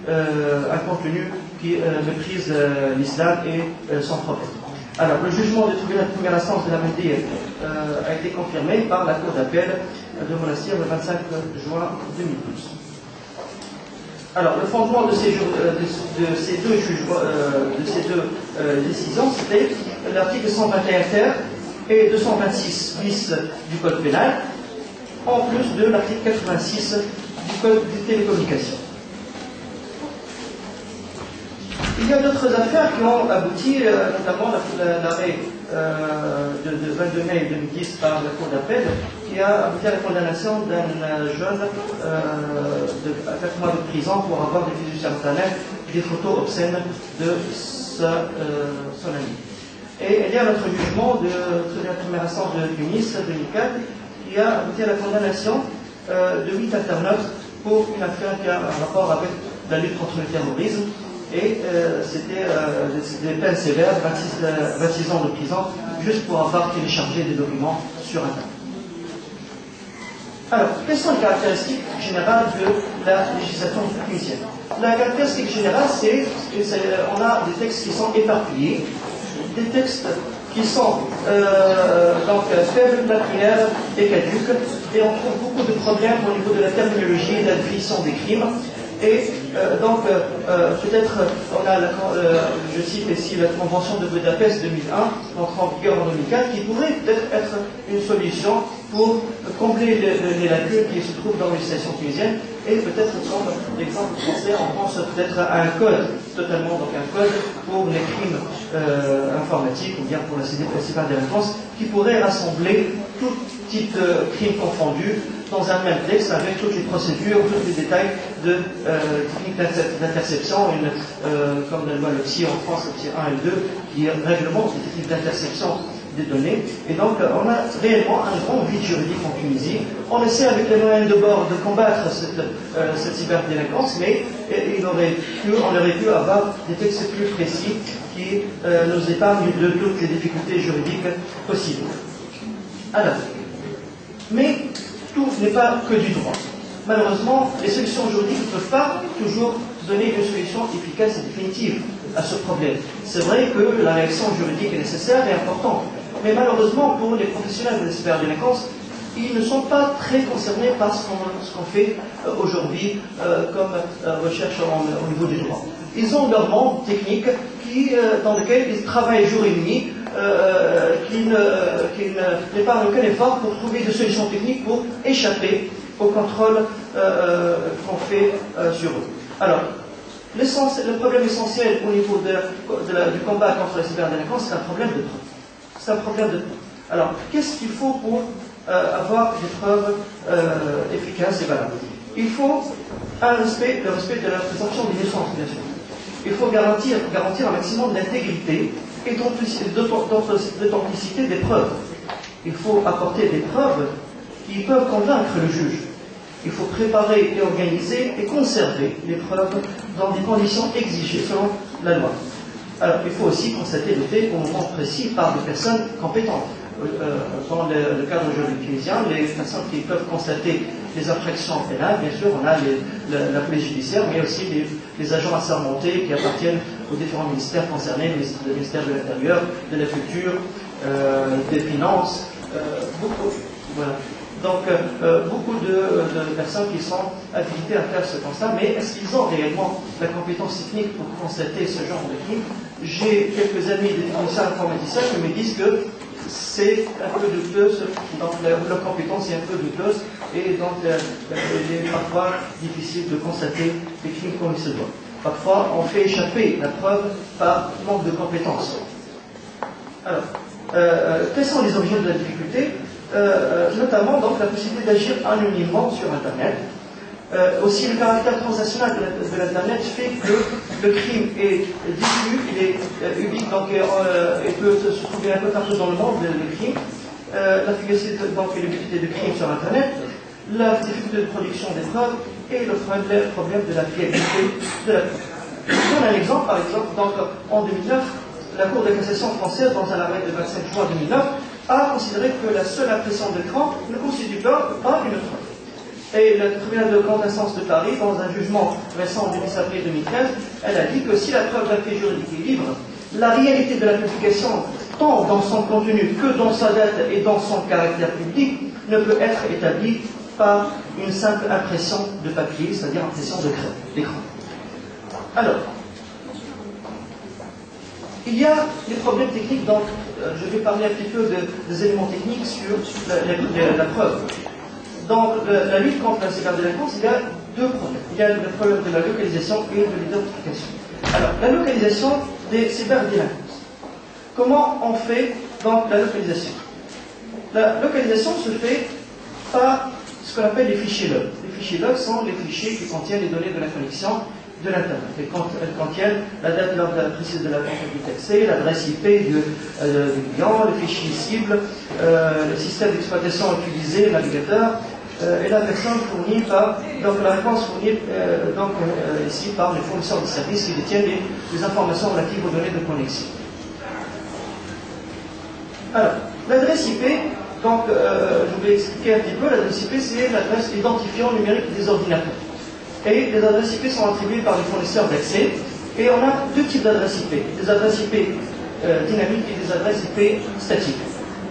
un contenu qui méprise l'islam et son prophète. Alors, le jugement du tribunal de première instance de la Mehdi a été confirmé par la Cour d'appel de Monastir le 25 juin 2012. Alors, le fondement de ces deux décisions, c'était l'article 121 ter et 226 bis du Code pénal, en plus de l'article 86 du Code des télécommunications. Il y a d'autres affaires qui ont abouti, notamment l'arrêt de 22 mai 2010 par la Cour d'appel, qui a abouti à la condamnation d'un jeune à 4 mois de prison pour avoir diffusé sur Internet des photos obscènes de son ami. Et il y a notre jugement de la première instance de Tunis 2004 qui a abouti à la condamnation de 8 internautes pour une affaire qui a un rapport avec la lutte contre le terrorisme. Et c'était des peines sévères, 26 ans de prison, juste pour avoir téléchargé des documents sur Internet. Alors, quelles sont les caractéristiques générales de la législation tunisienne? La caractéristique générale, c'est qu'on a des textes qui sont éparpillés, des textes qui sont donc faibles, lacunaires et caduques, et on trouve beaucoup de problèmes au niveau de la terminologie et de la définition des crimes. Et donc, peut-être, on a, je cite ici la Convention de Budapest 2001, entrée en vigueur en 2004, qui pourrait peut-être être une solution pour combler les lacunes qui se trouvent dans la législation tunisienne. Et peut-être, comme l'exemple français, on pense peut-être à un code, totalement, donc un code pour les crimes informatiques, ou bien pour la cyberdélinquance, qui pourrait rassembler tout type de crimes confondus dans un même texte avec toutes les procédures, tous les détails de techniques d'interception, comme la loi LOPSI en France, LOPSI 1 et 2, qui réglemente les techniques d'interception des données. Et donc, on a réellement un grand vide juridique en Tunisie. On essaie avec les moyens de bord de combattre cette cyberdélinquance, mais on aurait pu avoir des textes plus précis qui nous épargnent de toutes les difficultés juridiques possibles. Alors, mais tout n'est pas que du droit. Malheureusement, les solutions juridiques ne peuvent pas toujours donner une solution efficace et définitive à ce problème. C'est vrai que la réaction juridique est nécessaire et importante, mais malheureusement pour les professionnels de la cyberdélinquance, ils ne sont pas très concernés par ce qu'on fait aujourd'hui comme recherche au niveau du droit. Ils ont leur monde technique dans lequel ils travaillent jour et nuit, qui n'épargnent aucun effort pour trouver des solutions techniques pour échapper au contrôle qu'on fait sur eux. Alors, le problème essentiel au niveau du combat contre la cyberdélinquance, c'est un problème de preuve. C'est un problème de preuve. Alors, qu'est-ce qu'il faut pour avoir des preuves efficaces et valables? Il faut le respect de la présomption d'innocence, bien sûr. Il faut garantir un maximum d'intégrité et d'authenticité des preuves. Il faut apporter des preuves qui peuvent convaincre le juge. Il faut préparer et organiser et conserver les preuves dans des conditions exigées selon la loi. Alors, il faut aussi constater le fait au moment précis par des personnes compétentes. Dans le cadre juridique tunisien, les personnes qui peuvent constater les infractions pénales, bien sûr, on a la police judiciaire, mais aussi les agents assermentés qui appartiennent aux différents ministères concernés, le ministère de l'Intérieur, de la Culture, des Finances, beaucoup. Voilà. Donc, beaucoup de personnes qui sont habilitées à faire ce constat, mais est-ce qu'ils ont réellement la compétence technique pour constater ce genre de crime? J'ai quelques amis des techniciens informaticiens qui me disent que c'est un peu douteuse, donc leur compétence est un peu douteuse, et donc il est parfois difficile de constater les crimes comme il se doit. Parfois, on fait échapper la preuve par manque de compétences. Alors, quelles sont les origines de la difficulté? Notamment donc la possibilité d'agir anonymement sur Internet. Aussi le caractère transnational de l'Internet fait que le crime est diffus, il est ubique, donc il peut se trouver un peu partout dans le monde, le crime. La fugacité donc et l'ubiquité de crime sur Internet, la difficulté de production des preuves et le problème de la fiabilité de la preuve. Je donne un exemple, par exemple, donc, en 2009, la Cour de cassation française, dans un arrêt de 25 juin 2009, a considéré que la seule impression d'écran ne constitue pas une preuve. Et le tribunal de grande instance de Paris, dans un jugement récent du 10 avril 2013, elle a dit que si la preuve d'un fait juridique est libre, la réalité de la publication, tant dans son contenu que dans sa date et dans son caractère public, ne peut être établie par une simple impression de papier, c'est-à-dire impression d'écran. Alors, il y a des problèmes techniques, donc je vais parler un petit peu des éléments techniques sur la preuve. Dans la lutte contre la cyberdélinquance, il y a deux problèmes. Il y a le problème de la localisation et de l'identification. Alors, la localisation des cyberdélinquances. Comment on fait donc la localisation? La localisation se fait par ce qu'on appelle les fichiers log. Les fichiers log sont les fichiers qui contiennent les données de la connexion de l'Internet. Elles contiennent la date lors de la précise de la tentative d'accès, l'adresse IP du client, le fichier cible, le système d'exploitation utilisé, le navigateur, et la personne fournie par, donc la réponse fournie ici par les fournisseurs de services qui détiennent les informations relatives aux données de connexion. Alors, l'adresse IP, donc je vais expliquer un petit peu, l'adresse IP c'est l'adresse identifiant numérique des ordinateurs. Et les adresses IP sont attribuées par les fournisseurs d'accès. Et on a deux types d'adresses IP. Des adresses IP dynamiques et des adresses IP statiques.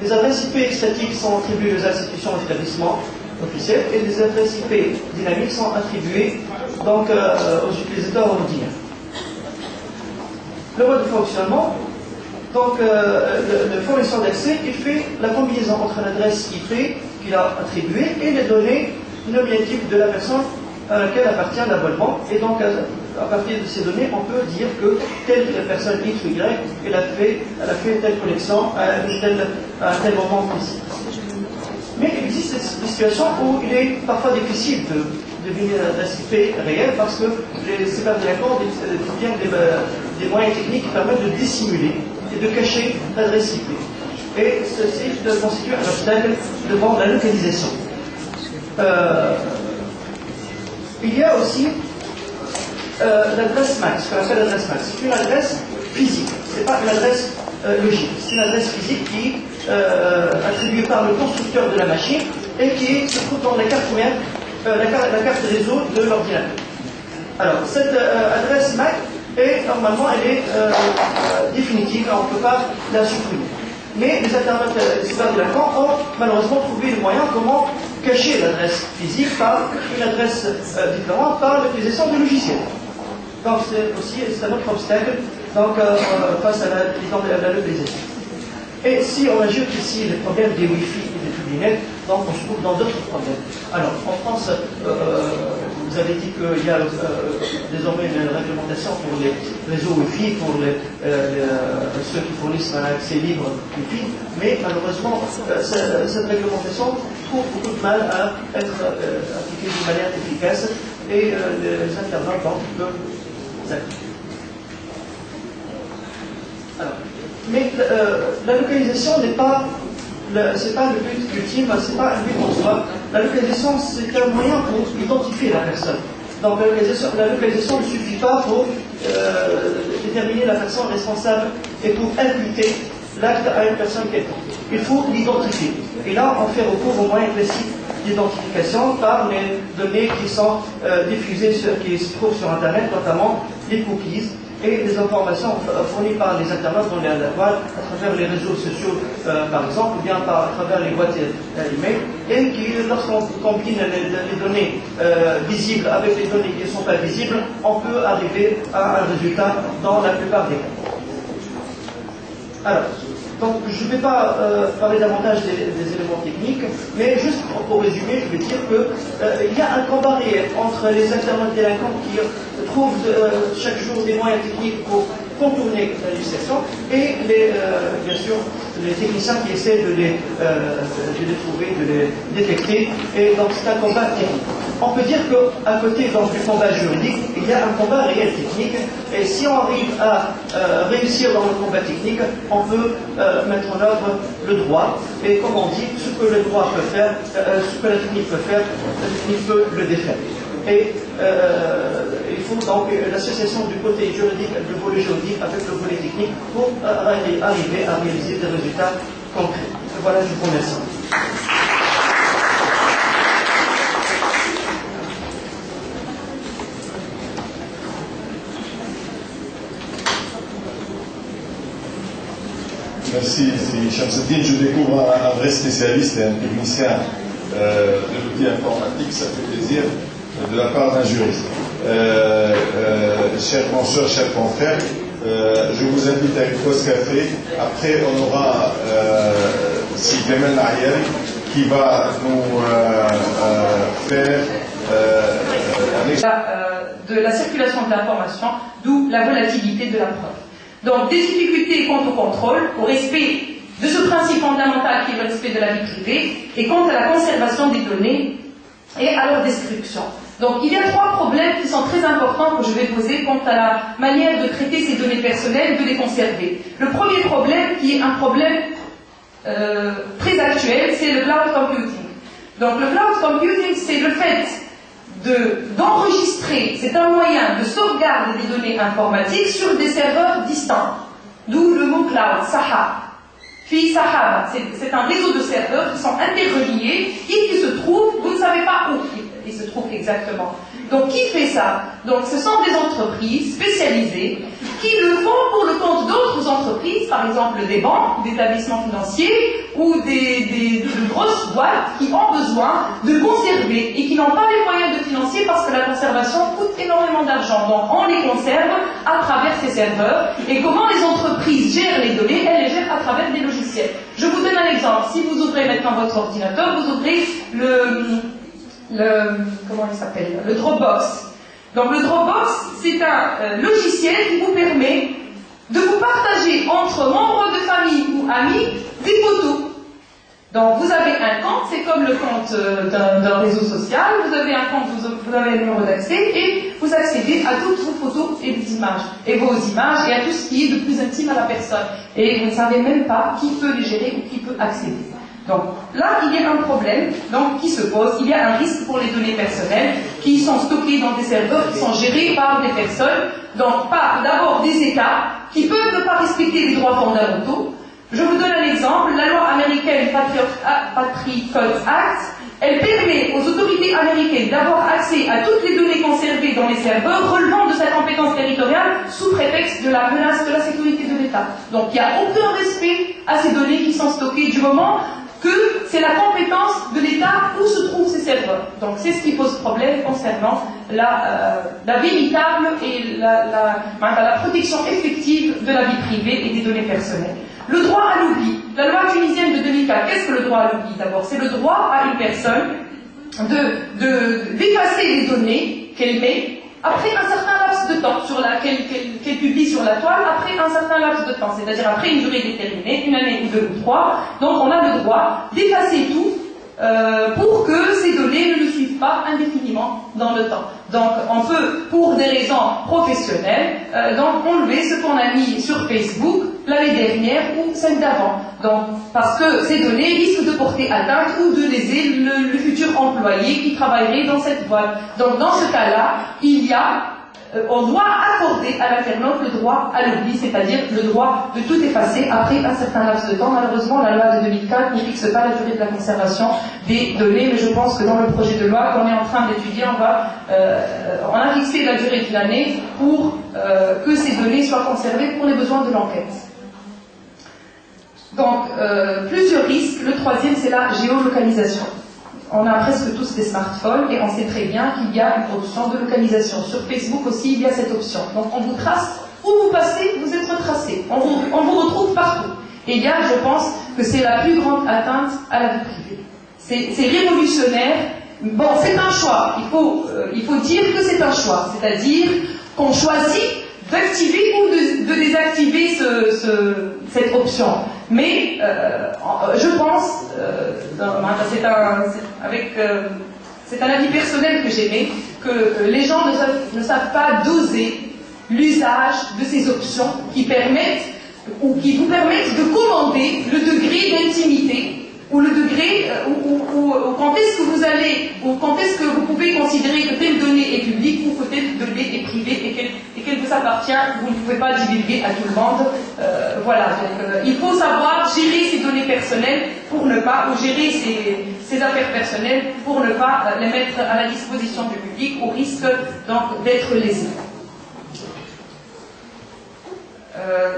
Les adresses IP statiques sont attribuées aux institutions et établissements officiels et les adresses IP dynamiques sont attribuées donc, aux utilisateurs ordinaires. Le mode de fonctionnement, donc le fournisseur d'accès, il fait la combinaison entre l'adresse IP qu'il a attribuée et les données nominatives de la personne à laquelle appartient l'abonnement, et donc à partir de ces données, on peut dire que telle personne X ou Y, elle a fait telle connexion à un tel moment précis. Mais il existe des situations où il est parfois difficile de deviner l'adresse IP réelle parce que les cyberdélinquants détiennent des moyens techniques qui permettent de dissimuler et de cacher l'adresse IP. Et ceci constitue un obstacle devant la localisation. Il y a aussi l'adresse MAC, ce qu'on appelle l'adresse MAC. C'est une adresse physique, ce n'est pas une adresse logique. C'est une adresse physique qui est attribuée par le constructeur de la machine et qui se trouve dans la carte mère, la carte réseau de l'ordinateur. Alors, cette adresse MAC et normalement elle est définitive, on ne peut pas la supprimer. Mais les internautes cyberdélinquants ont malheureusement trouvé le moyen comment cacher l'adresse physique par une adresse différente par l'utilisation de logiciels. Donc c'est un autre obstacle donc, face à la localisation. Et si on ajoute ici les problèmes des Wi-Fi et des Publinet, donc on se trouve dans d'autres problèmes. Alors en France, vous avez dit qu'il y a désormais une réglementation pour les réseaux Wi-Fi, pour ceux qui fournissent un accès libre Wi-Fi, mais malheureusement cette réglementation trouve beaucoup de mal à être appliquée d'une manière efficace et les internautes donc peuvent appliquer. Alors, mais la localisation n'est pas c'est pas le but ultime, c'est pas un but en soi. La localisation, c'est un moyen pour identifier la personne. Donc la localisation ne suffit pas pour déterminer la personne responsable et pour imputer l'acte à une personne quelconque. Il faut l'identifier. Et là, on fait recours aux moyens classiques d'identification par les données qui sont diffusées, qui se trouvent sur Internet, notamment les cookies et les informations fournies par les internautes dans la toile, à travers les réseaux sociaux par exemple, ou bien à travers les boîtes email, et qui, lorsqu'on combine les données visibles avec les données qui ne sont pas visibles, on peut arriver à un résultat dans la plupart des cas. Alors, donc je ne vais pas parler davantage des éléments techniques, mais juste pour résumer, je vais dire qu'il y a un combat réel entre les internautes délinquants qui trouvent chaque jour des moyens techniques pour contourner la législation et bien sûr les techniciens qui essaient de les trouver, de les détecter, et donc c'est un combat technique. On peut dire qu'à côté donc, du combat juridique, il y a un combat réel technique, et si on arrive à réussir dans le combat technique, on peut mettre en œuvre le droit, et comme on dit, ce que le droit peut faire, ce que la technique peut faire, la technique peut le défaire. Et il faut donc l'association du côté juridique, du volet juridique avec le volet technique pour arriver à réaliser des résultats concrets. Voilà, je vous remercie. Merci, c'est Shamsuddin. Je découvre un vrai spécialiste et un technicien de l'outil informatique, ça fait plaisir de la part d'un juriste. Chers consoeurs, chers confrères, je vous invite à une pause café. Après, on aura Sidemel Ayel qui va nous faire de la circulation de l'information, d'où la volatilité de la preuve. Donc, des difficultés quant au contrôle, au respect de ce principe fondamental qui est le respect de la vie privée, et quant à la conservation des données et à leur description. Donc, il y a trois problèmes qui sont très importants que je vais poser quant à la manière de traiter ces données personnelles et de les conserver. Le premier problème, qui est un problème très actuel, c'est le cloud computing. Donc, le cloud computing, c'est le fait d'enregistrer, c'est un moyen de sauvegarde des données informatiques sur des serveurs distants. D'où le mot cloud, Sahab. Puis Sahab, c'est un réseau de serveurs qui sont interreliés et qui se trouvent, vous ne savez pas où ils se trouvent exactement. Donc qui fait ça? Donc ce sont des entreprises spécialisées qui le font pour le compte d'autres entreprises, par exemple des banques, des établissements financiers ou de grosses boîtes qui ont besoin de conserver et qui n'ont pas les moyens de financer parce que la conservation coûte énormément d'argent. Donc on les conserve à travers ces serveurs. Et comment les entreprises gèrent les données? Elles les gèrent à travers des logiciels. Je vous donne un exemple. Si vous ouvrez maintenant votre ordinateur, vous ouvrez comment il s'appelle? Le Dropbox. Donc le Dropbox, c'est un logiciel qui vous permet de vous partager entre membres de famille ou amis des photos. Donc vous avez un compte, c'est comme le compte d'un réseau social, vous avez un compte, vous avez un numéro d'accès et vous accédez à toutes vos photos et des images, et vos images et à tout ce qui est de plus intime à la personne. Et vous ne savez même pas qui peut les gérer ou qui peut accéder. Donc là, il y a un problème qui se pose, il y a un risque pour les données personnelles qui sont stockées dans des serveurs qui sont gérés par des personnes, donc par d'abord des États qui peuvent ne pas respecter les droits fondamentaux. Je vous donne un exemple, la loi américaine Patriot Act Elle permet aux autorités américaines d'avoir accès à toutes les données conservées dans les serveurs relevant de sa compétence territoriale sous prétexte de la menace de la sécurité de l'État. Donc il n'y a aucun respect à ces données qui sont stockées du moment que c'est la compétence de l'État où se trouvent ces serveurs. Donc c'est ce qui pose problème concernant la véritable et la protection effective de la vie privée et des données personnelles. Le droit à l'oubli. La loi tunisienne de 2004, qu'est-ce que le droit à l'oubli d'abord? C'est le droit à une personne d'effacer les données qu'elle met après un certain laps de temps qu'elle publie sur la toile, après un certain laps de temps, c'est-à-dire après une durée déterminée, une année ou 2 ou 3. Donc on a le droit d'effacer tout pour que ces données ne nous suivent pas indéfiniment dans le temps. Donc on peut, pour des raisons professionnelles, donc enlever ce qu'on a mis sur Facebook l'année dernière ou celle d'avant. Donc parce que ces données risquent de porter atteinte ou de léser le futur employé qui travaillerait dans cette boîte. Donc dans ce cas-là, on doit accorder à l'internaute le droit à l'oubli, c'est-à-dire le droit de tout effacer après un certain laps de temps. Malheureusement, la loi de 2004 ne fixe pas la durée de la conservation des données, mais je pense que dans le projet de loi qu'on est en train d'étudier, on a fixé la durée d'une année pour que ces données soient conservées pour les besoins de l'enquête. Donc, plusieurs risques. Le troisième, c'est la géolocalisation. On a presque tous des smartphones et on sait très bien qu'il y a une option de localisation. Sur Facebook aussi, il y a cette option. Donc on vous trace, où vous passez, vous êtes retracé. On vous retrouve partout. Et bien, je pense que c'est la plus grande atteinte à la vie privée. C'est révolutionnaire. Bon, c'est un choix. Il faut dire que c'est un choix. C'est-à-dire qu'on choisit d'activer ou de désactiver cette option. Mais je pense, c'est un avis personnel que j'aimais, que les gens ne savent pas doser l'usage de ces options qui permettent ou qui vous permettent de commander le degré d'intimité ou le degré ou quand est-ce que vous allez ou quand est-ce que vous pouvez considérer que telle donnée est publique ou que telle donnée est privée et qu'elle vous appartient, vous ne pouvez pas divulguer à tout le monde. Voilà, donc il faut savoir gérer ses données personnelles pour ne pas, ou gérer ses affaires personnelles pour ne pas les mettre à la disposition du public au risque donc d'être lésé.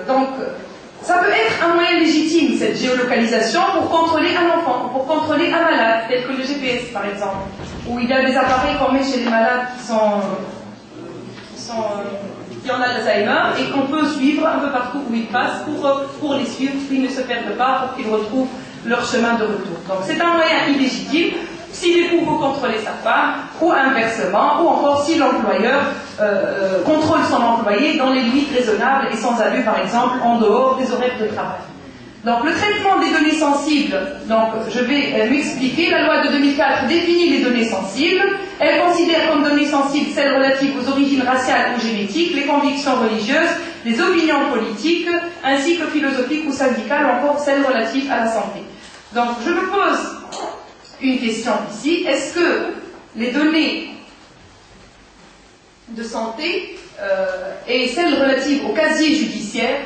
Donc ça peut être un moyen légitime, cette géolocalisation, pour contrôler un enfant, pour contrôler un malade, tel que le GPS par exemple, où il y a des appareils qu'on met chez les malades qui ont l'Alzheimer et qu'on peut suivre un peu partout où ils passent pour les suivre, qu'ils ne se perdent pas, pour qu'ils retrouvent leur chemin de retour. Donc c'est un moyen illégitime. S'il est pour contrôler sa femme, ou inversement, ou encore si l'employeur contrôle son employé dans les limites raisonnables et sans abus, par exemple, en dehors des horaires de travail. Donc le traitement des données sensibles, donc je vais m'expliquer. La loi de 2004 définit les données sensibles. Elle considère comme données sensibles celles relatives aux origines raciales ou génétiques, les convictions religieuses, les opinions politiques, ainsi que philosophiques ou syndicales, ou encore celles relatives à la santé. Donc je me pose une question ici, est-ce que les données de santé et celles relatives au casier judiciaire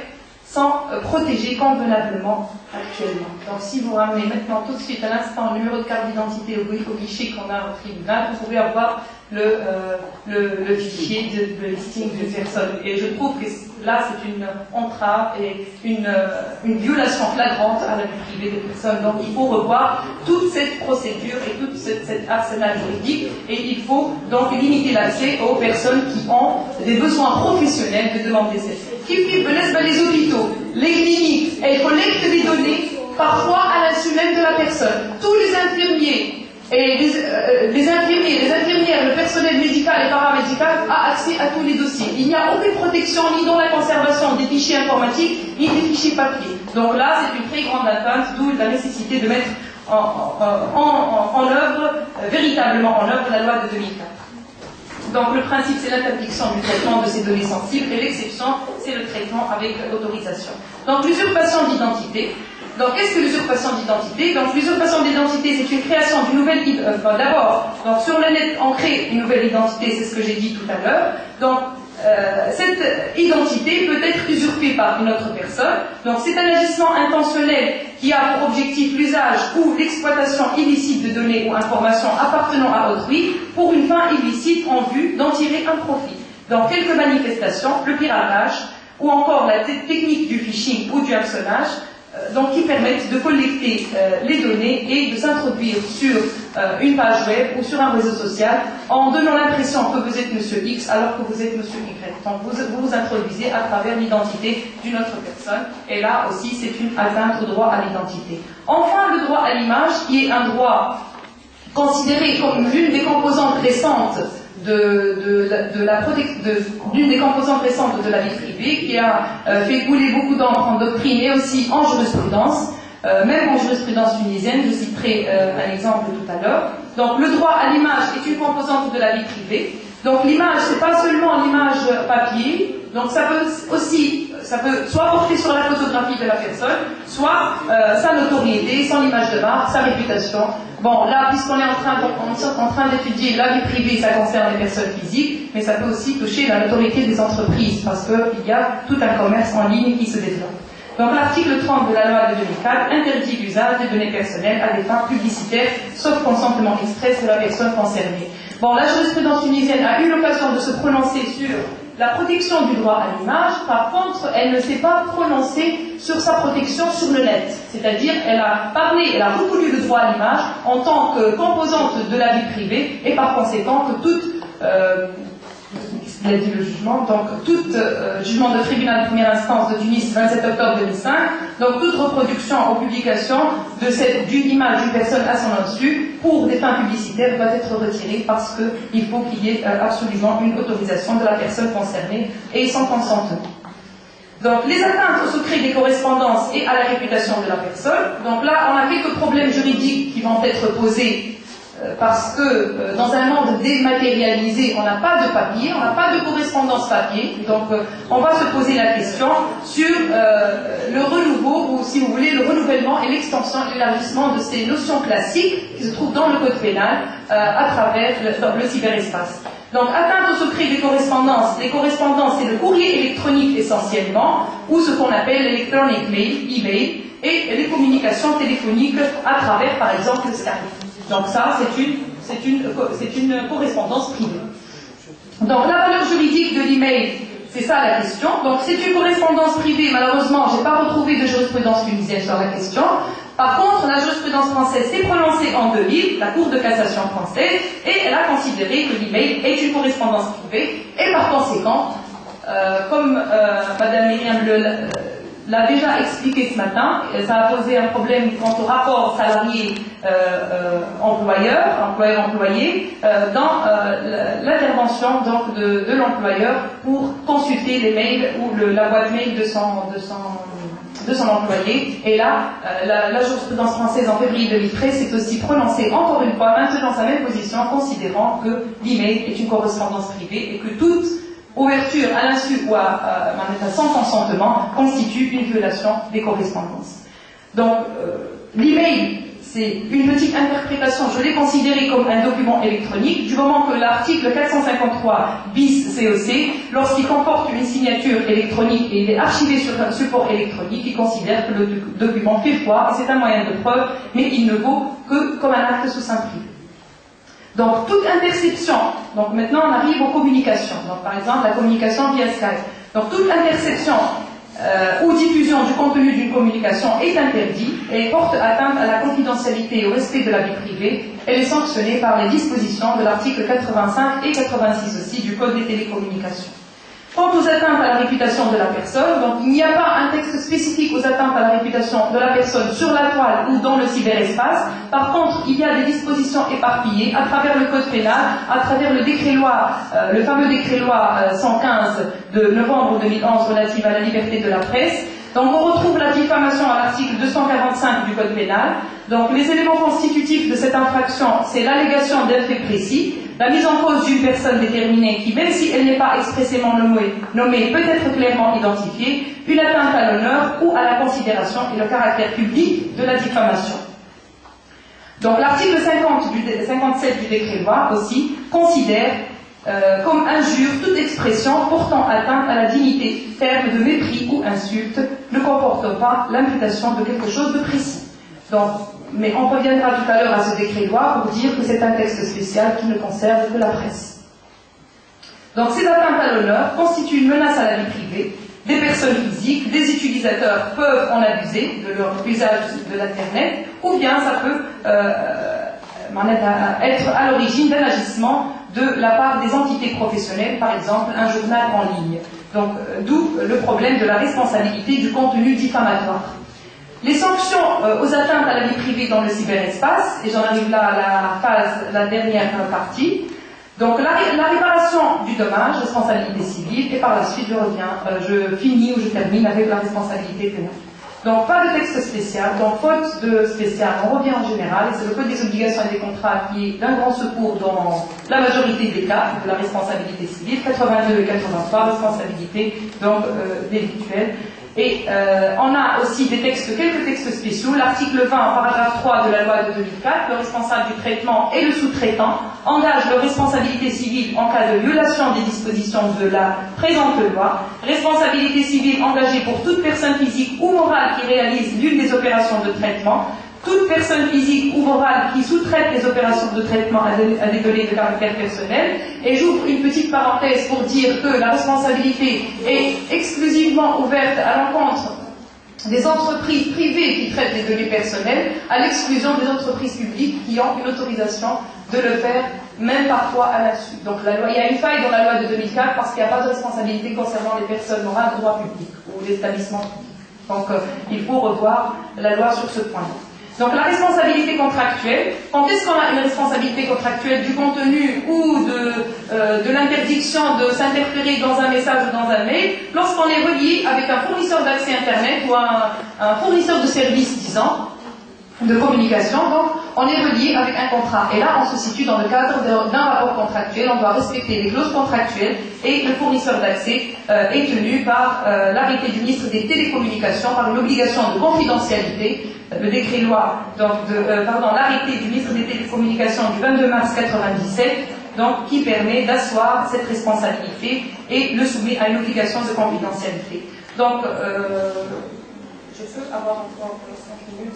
sont protégées convenablement actuellement? Donc si vous ramenez maintenant tout de suite à l'instant le numéro de carte d'identité au guichet qu'on a au tribunal, vous pouvez avoir le fichier de listing d'une personne. Et je trouve que là c'est une entrave et une violation flagrante à la vie privée des personnes. Donc il faut revoir toute cette procédure et tout cet arsenal juridique, et il faut donc limiter l'accès aux personnes qui ont des besoins professionnels de demander cette. Les hôpitaux, les cliniques, elles collectent des données parfois à l'insu même de la personne. Tous les infirmiers et les infirmières, le personnel médical et paramédical a accès à tous les dossiers. Il n'y a aucune protection ni dans la conservation des fichiers informatiques ni des fichiers papier. Donc là, c'est une très grande atteinte, d'où la nécessité de mettre en œuvre, véritablement en œuvre, la loi de 2004. Donc le principe, c'est l'interdiction du traitement de ces données sensibles, et l'exception, c'est le traitement avec autorisation. Donc l'usurpation d'identité. Donc qu'est-ce que l'usurpation d'identité? Donc l'usurpation d'identité, c'est une création d'une nouvelle d'abord, donc sur le net, on crée une nouvelle identité, c'est ce que j'ai dit tout à l'heure. Donc cette identité peut être usurpée par une autre personne. Donc c'est un agissement intentionnel qui a pour objectif l'usage ou l'exploitation illicite de données ou informations appartenant à autrui pour une fin illicite en vue d'en tirer un profit. Dans quelques manifestations, le piratage ou encore la technique du phishing ou du hameçonnage, donc qui permettent de collecter les données et de s'introduire sur une page web ou sur un réseau social en donnant l'impression que vous êtes Monsieur X alors que vous êtes Monsieur Y. Donc vous vous introduisez à travers l'identité d'une autre personne et là aussi c'est une atteinte au droit à l'identité. Enfin, le droit à l'image qui est un droit considéré comme l'une des composantes récentes d'une des composantes récentes de la vie privée, qui a fait couler beaucoup d'encre en doctrine et aussi en jurisprudence, même en jurisprudence tunisienne, je citerai un exemple tout à l'heure. Donc le droit à l'image est une composante de la vie privée. Donc l'image, c'est pas seulement l'image papier, donc ça peut soit porter sur la photographie de la personne, soit sa notoriété, son image de marque, sa réputation. Bon, là, puisqu'on est en train d'étudier la vie privée, ça concerne les personnes physiques, mais ça peut aussi toucher la notoriété des entreprises, parce qu'il y a tout un commerce en ligne qui se développe. Donc l'article 30 de la loi de 2004 interdit l'usage des données personnelles à des fins publicitaires, sauf consentement express de la personne concernée. Bon, la jurisprudence tunisienne a eu l'occasion de se prononcer sur la protection du droit à l'image. Par contre, elle ne s'est pas prononcée sur sa protection sur le net. C'est-à-dire, elle a reconnu le droit à l'image en tant que composante de la vie privée et par conséquent que toute il a dit le jugement, donc tout jugement de tribunal de première instance de Tunis 27 octobre 2005, donc toute reproduction ou publication d'une image d'une personne à son insu pour des fins publicitaires doit être retirée parce qu'il faut qu'il y ait absolument une autorisation de la personne concernée et son consentement. Donc les atteintes au secret des correspondances et à la réputation de la personne, donc là on n'a quelques problèmes juridiques qui vont être posés parce que dans un monde dématérialisé, on n'a pas de papier, on n'a pas de correspondance papier, donc on va se poser la question sur le renouveau, ou si vous voulez, le renouvellement et l'extension et l'élargissement de ces notions classiques qui se trouvent dans le code pénal à travers le cyberespace. Donc, atteinte au secret des correspondances. Les correspondances, c'est le courrier électronique essentiellement, ou ce qu'on appelle l'electronic mail, email, et les communications téléphoniques à travers, par exemple, le Skype. Donc ça, c'est une correspondance privée. Donc la valeur juridique de l'email, c'est ça la question. Donc c'est une correspondance privée, malheureusement, je n'ai pas retrouvé de jurisprudence tunisienne sur la question. Par contre, la jurisprudence française s'est prononcée en 2000, la Cour de cassation française, et elle a considéré que l'email est une correspondance privée, et par conséquent, comme Madame Myriam l'a déjà expliqué ce matin, ça a posé un problème quant au rapport employeur-employé dans l'intervention donc de l'employeur pour consulter les mails ou la boîte mail de son employé. Et là, la jurisprudence française en février 2013 s'est aussi prononcée encore une fois, maintenant sa même position, considérant que l'email est une correspondance privée et que toute ouverture à l'insu ou sans consentement constitue une violation des correspondances. Donc, l'email, c'est une petite interprétation, je l'ai considéré comme un document électronique, du moment que l'article 453 bis CEC, lorsqu'il comporte une signature électronique et il est archivé sur un support électronique, il considère que le document fait foi, et c'est un moyen de preuve, mais il ne vaut que comme un acte sous seing privé. Donc, toute interception, donc maintenant on arrive aux communications, donc par exemple la communication via Skype. Donc, toute interception ou diffusion du contenu d'une communication est interdite et porte atteinte à la confidentialité et au respect de la vie privée. Elle est sanctionnée par les dispositions de l'article 85 et 86 aussi du Code des télécommunications. Quant aux atteintes à la réputation de la personne, donc il n'y a pas un texte spécifique aux atteintes à la réputation de la personne sur la toile ou dans le cyberespace. Par contre, il y a des dispositions éparpillées à travers le code pénal, à travers le décret-loi, le fameux décret-loi 115 de novembre 2011 relative à la liberté de la presse. Donc on retrouve la diffamation à l'article 245 du code pénal. Donc les éléments constitutifs de cette infraction, c'est l'allégation d'un fait précis, la mise en cause d'une personne déterminée qui, même si elle n'est pas expressément nommée, peut être clairement identifiée, une atteinte à l'honneur ou à la considération et le caractère public de la diffamation. Donc l'article 57 du décret-loi aussi considère comme injure toute expression portant atteinte à la dignité, terme de mépris ou insulte, ne comporte pas l'imputation de quelque chose de précis. Donc, mais on reviendra tout à l'heure à ce décret-loi pour dire que c'est un texte spécial qui ne concerne que la presse. Donc ces atteintes à l'honneur constituent une menace à la vie privée des personnes physiques, des utilisateurs peuvent en abuser de leur usage de l'Internet, ou bien ça peut être à l'origine d'un agissement de la part des entités professionnelles, par exemple un journal en ligne. Donc d'où le problème de la responsabilité du contenu diffamatoire. Les sanctions aux atteintes à la vie privée dans le cyberespace, et j'en arrive là à la dernière partie. Donc la réparation du dommage, responsabilité civile, et par la suite je finis ou je termine avec la responsabilité pénale. Donc pas de texte spécial, donc faute de spécial, on revient en général, et c'est le Code des obligations et des contrats qui est d'un grand secours dans la majorité des cas de la responsabilité civile, 82 et 83, responsabilité donc délictuelle. Et on a aussi des textes, quelques textes spéciaux. L'article 20, paragraphe 3 de la loi de 2004, le responsable du traitement et le sous-traitant engagent leur responsabilité civile en cas de violation des dispositions de la présente loi. Responsabilité civile engagée pour toute personne physique ou morale qui réalise l'une des opérations de traitement. Toute personne physique ou morale qui sous-traite les opérations de traitement à des données de caractère personnel. Et j'ouvre une petite parenthèse pour dire que la responsabilité est exclusivement ouverte à l'encontre des entreprises privées qui traitent les données personnelles, à l'exclusion des entreprises publiques qui ont une autorisation de le faire, même parfois à l'insu. Donc il y a une faille dans la loi de 2004 parce qu'il n'y a pas de responsabilité concernant les personnes morales de droit public ou les établissements publics. Donc il faut revoir la loi sur ce point-là. Donc la responsabilité contractuelle, quand est-ce qu'on a une responsabilité contractuelle du contenu ou de l'interdiction de s'interférer dans un message ou dans un mail, lorsqu'on est relié avec un fournisseur d'accès Internet ou un fournisseur de services, disons, de communication, donc on est relié avec un contrat. Et là, on se situe dans le cadre d'un rapport contractuel, on doit respecter les clauses contractuelles et le fournisseur d'accès est tenu par l'arrêté du ministre des Télécommunications, par une obligation de confidentialité, le décret-loi, l'arrêté du ministre des Télécommunications du 22 mars 1997, donc qui permet d'asseoir cette responsabilité et le soumet à une obligation de confidentialité. Donc, je peux avoir encore 5 minutes.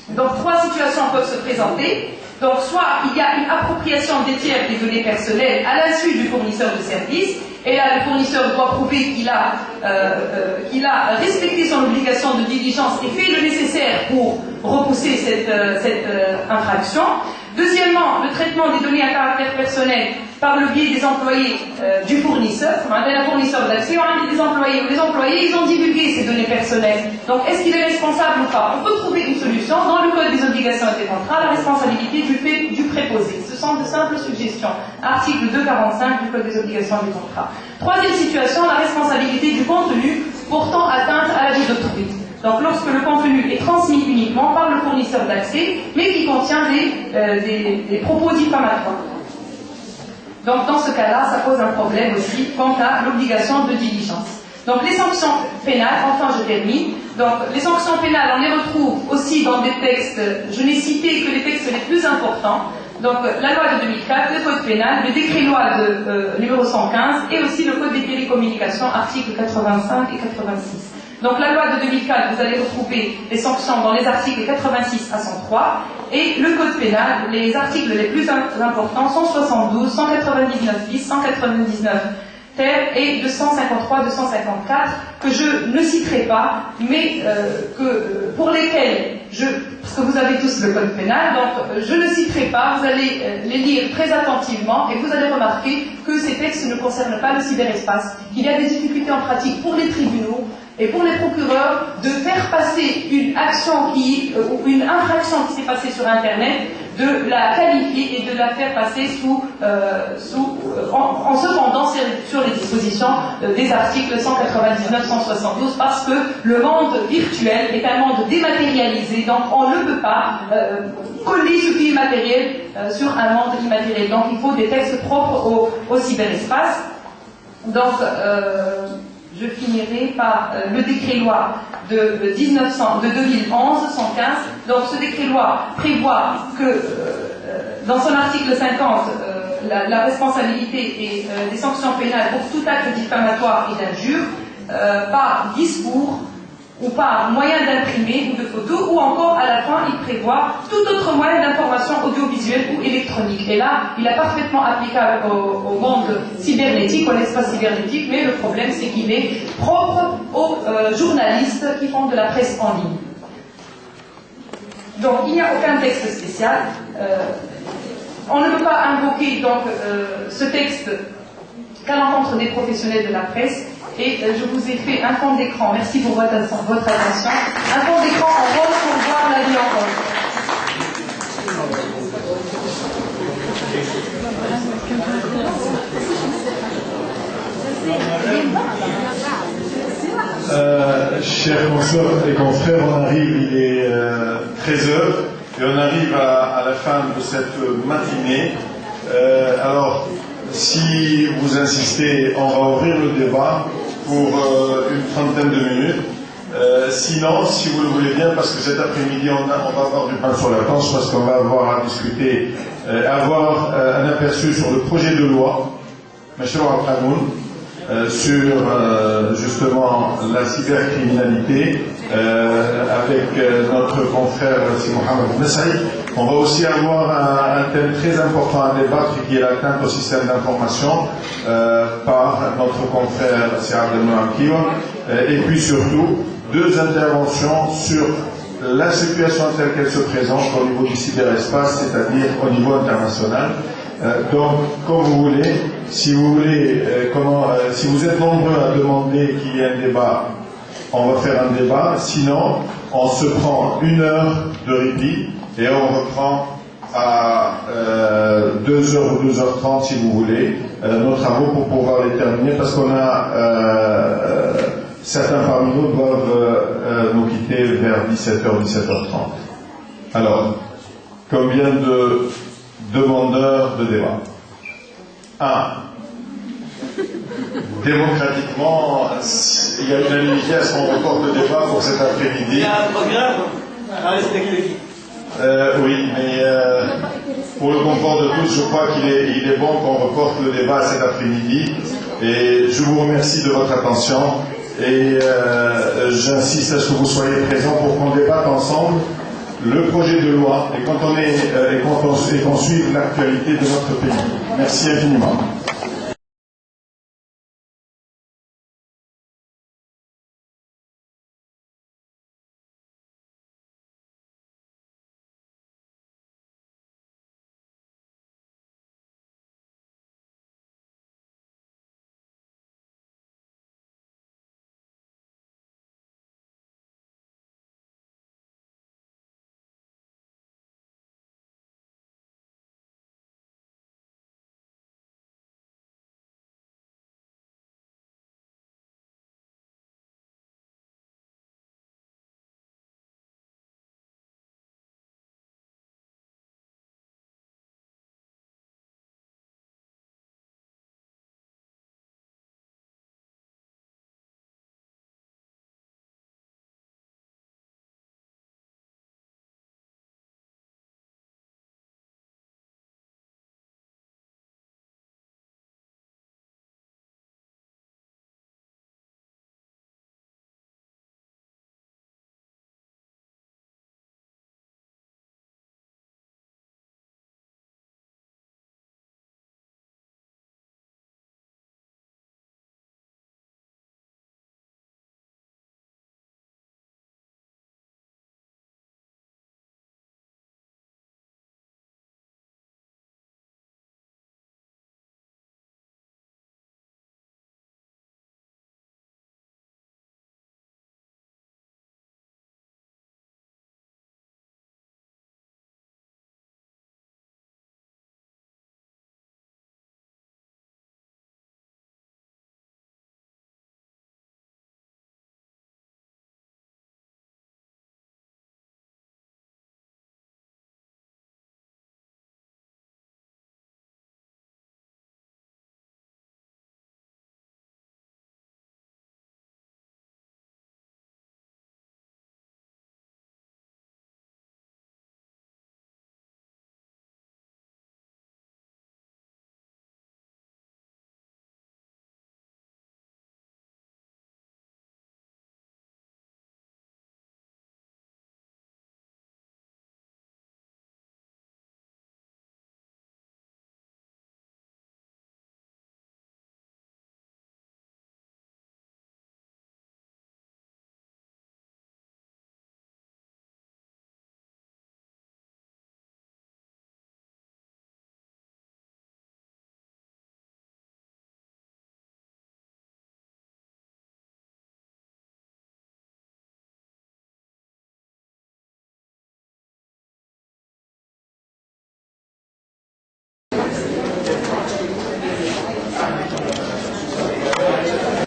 Donc, trois situations peuvent se présenter. Donc, soit il y a une appropriation des tiers des données personnelles à l'insu du fournisseur de service, et là, le fournisseur doit prouver qu'il a respecté son obligation de diligence et fait le nécessaire pour repousser cette infraction. Deuxièmement, le traitement des données à caractère personnel par le biais des employés du fournisseur. On a un fournisseur d'accès, on a des employés. Les employés, ils ont divulgué ces données personnelles. Donc, est-ce qu'il est responsable ou pas? On peut trouver une solution. Dans le Code des obligations et des contrats, la responsabilité du préposé. Ce sont de simples suggestions. Article 245 du Code des obligations et des contrats. Troisième situation, la responsabilité du contenu portant atteinte à la vie d'autrui. Donc, lorsque le contenu est transmis uniquement par le fournisseur d'accès, mais qui contient des propos diffamatoires. Donc, dans ce cas-là, ça pose un problème aussi quant à l'obligation de diligence. Donc, les sanctions pénales, enfin je termine. Donc, les sanctions pénales, on les retrouve aussi dans des textes, je n'ai cité que les textes les plus importants. Donc, la loi de 2004, le code pénal, le décret-loi numéro 115 et aussi le code des télécommunications, articles 85 et 86. Donc la loi de 2004, vous allez retrouver les sanctions dans les articles 86 à 103 et le code pénal, les articles les plus importants, 172, 199 bis, 199 ter et 253, 254 que je ne citerai pas, mais pour lesquels parce que vous avez tous le code pénal, donc je ne citerai pas, vous allez les lire très attentivement et vous allez remarquer que ces textes ne concernent pas le cyberespace, qu'il y a des difficultés en pratique pour les tribunaux et pour les procureurs de faire passer une action ou une infraction qui s'est passée sur Internet, de la qualifier et de la faire passer en se fondant sur les dispositions des articles 199, 172, parce que le monde virtuel est un monde dématérialisé, donc on ne peut pas coller ce qui est matériel sur un monde immatériel. Donc il faut des textes propres au cyberespace. Donc, je finirai par le décret-loi de 2011, 115. Donc ce décret-loi prévoit que dans son article 50, la responsabilité et des sanctions pénales pour tout acte diffamatoire et d'injure par discours ou par moyen d'imprimer ou de photo, ou encore à la fin il prévoit tout autre moyen d'information audiovisuelle ou électronique. Et là, il est parfaitement applicable au monde cybernétique, au l'espace cybernétique, mais le problème c'est qu'il est propre aux journalistes qui font de la presse en ligne. Donc il n'y a aucun texte spécial. On ne peut pas invoquer donc ce texte qu'à l'encontre des professionnels de la presse. Et je vous ai fait un fond d'écran, merci pour votre attention, un fond d'écran en rose pour voir la vie en rose. Chers consoeurs et confrères, on arrive, il est 13h, et on arrive à la fin de cette matinée. Alors, si vous insistez, on va ouvrir le débat pour une trentaine de minutes. Sinon, si vous le voulez bien, parce que cet après-midi, on va avoir du pain sur la planche, parce qu'on va avoir à discuter, avoir un aperçu sur le projet de loi, sur justement la cybercriminalité, avec notre confrère Mohamed Messaï. On va aussi avoir un thème très important à débattre qui est l'atteinte au système d'information par notre confrère Abdelmouna Kiwa, et puis surtout 2 interventions sur la situation telle qu'elle se présente au niveau du cyberespace, c'est-à-dire au niveau international. Donc, comme vous voulez, si vous êtes nombreux à demander qu'il y ait un débat, on va faire un débat. Sinon, on se prend 1 heure de répit et on reprend à 2h ou 2h30 si vous voulez nos travaux pour pouvoir les terminer, parce qu'on a certains parmi nous doivent nous quitter vers 17h, 17h30. Alors, combien de demandeurs de débat? 1. Démocratiquement, il y a unanimité à ce qu'on reporte le débat pour cet après-midi. Il y a un programme à respecter. Oui, mais pour le confort de tous, je crois qu'il est bon qu'on reporte le débat cet après-midi. Et je vous remercie de votre attention. Et j'insiste à ce que vous soyez présents pour qu'on débatte ensemble le projet de loi et qu'on suive l'actualité de notre pays. Merci infiniment.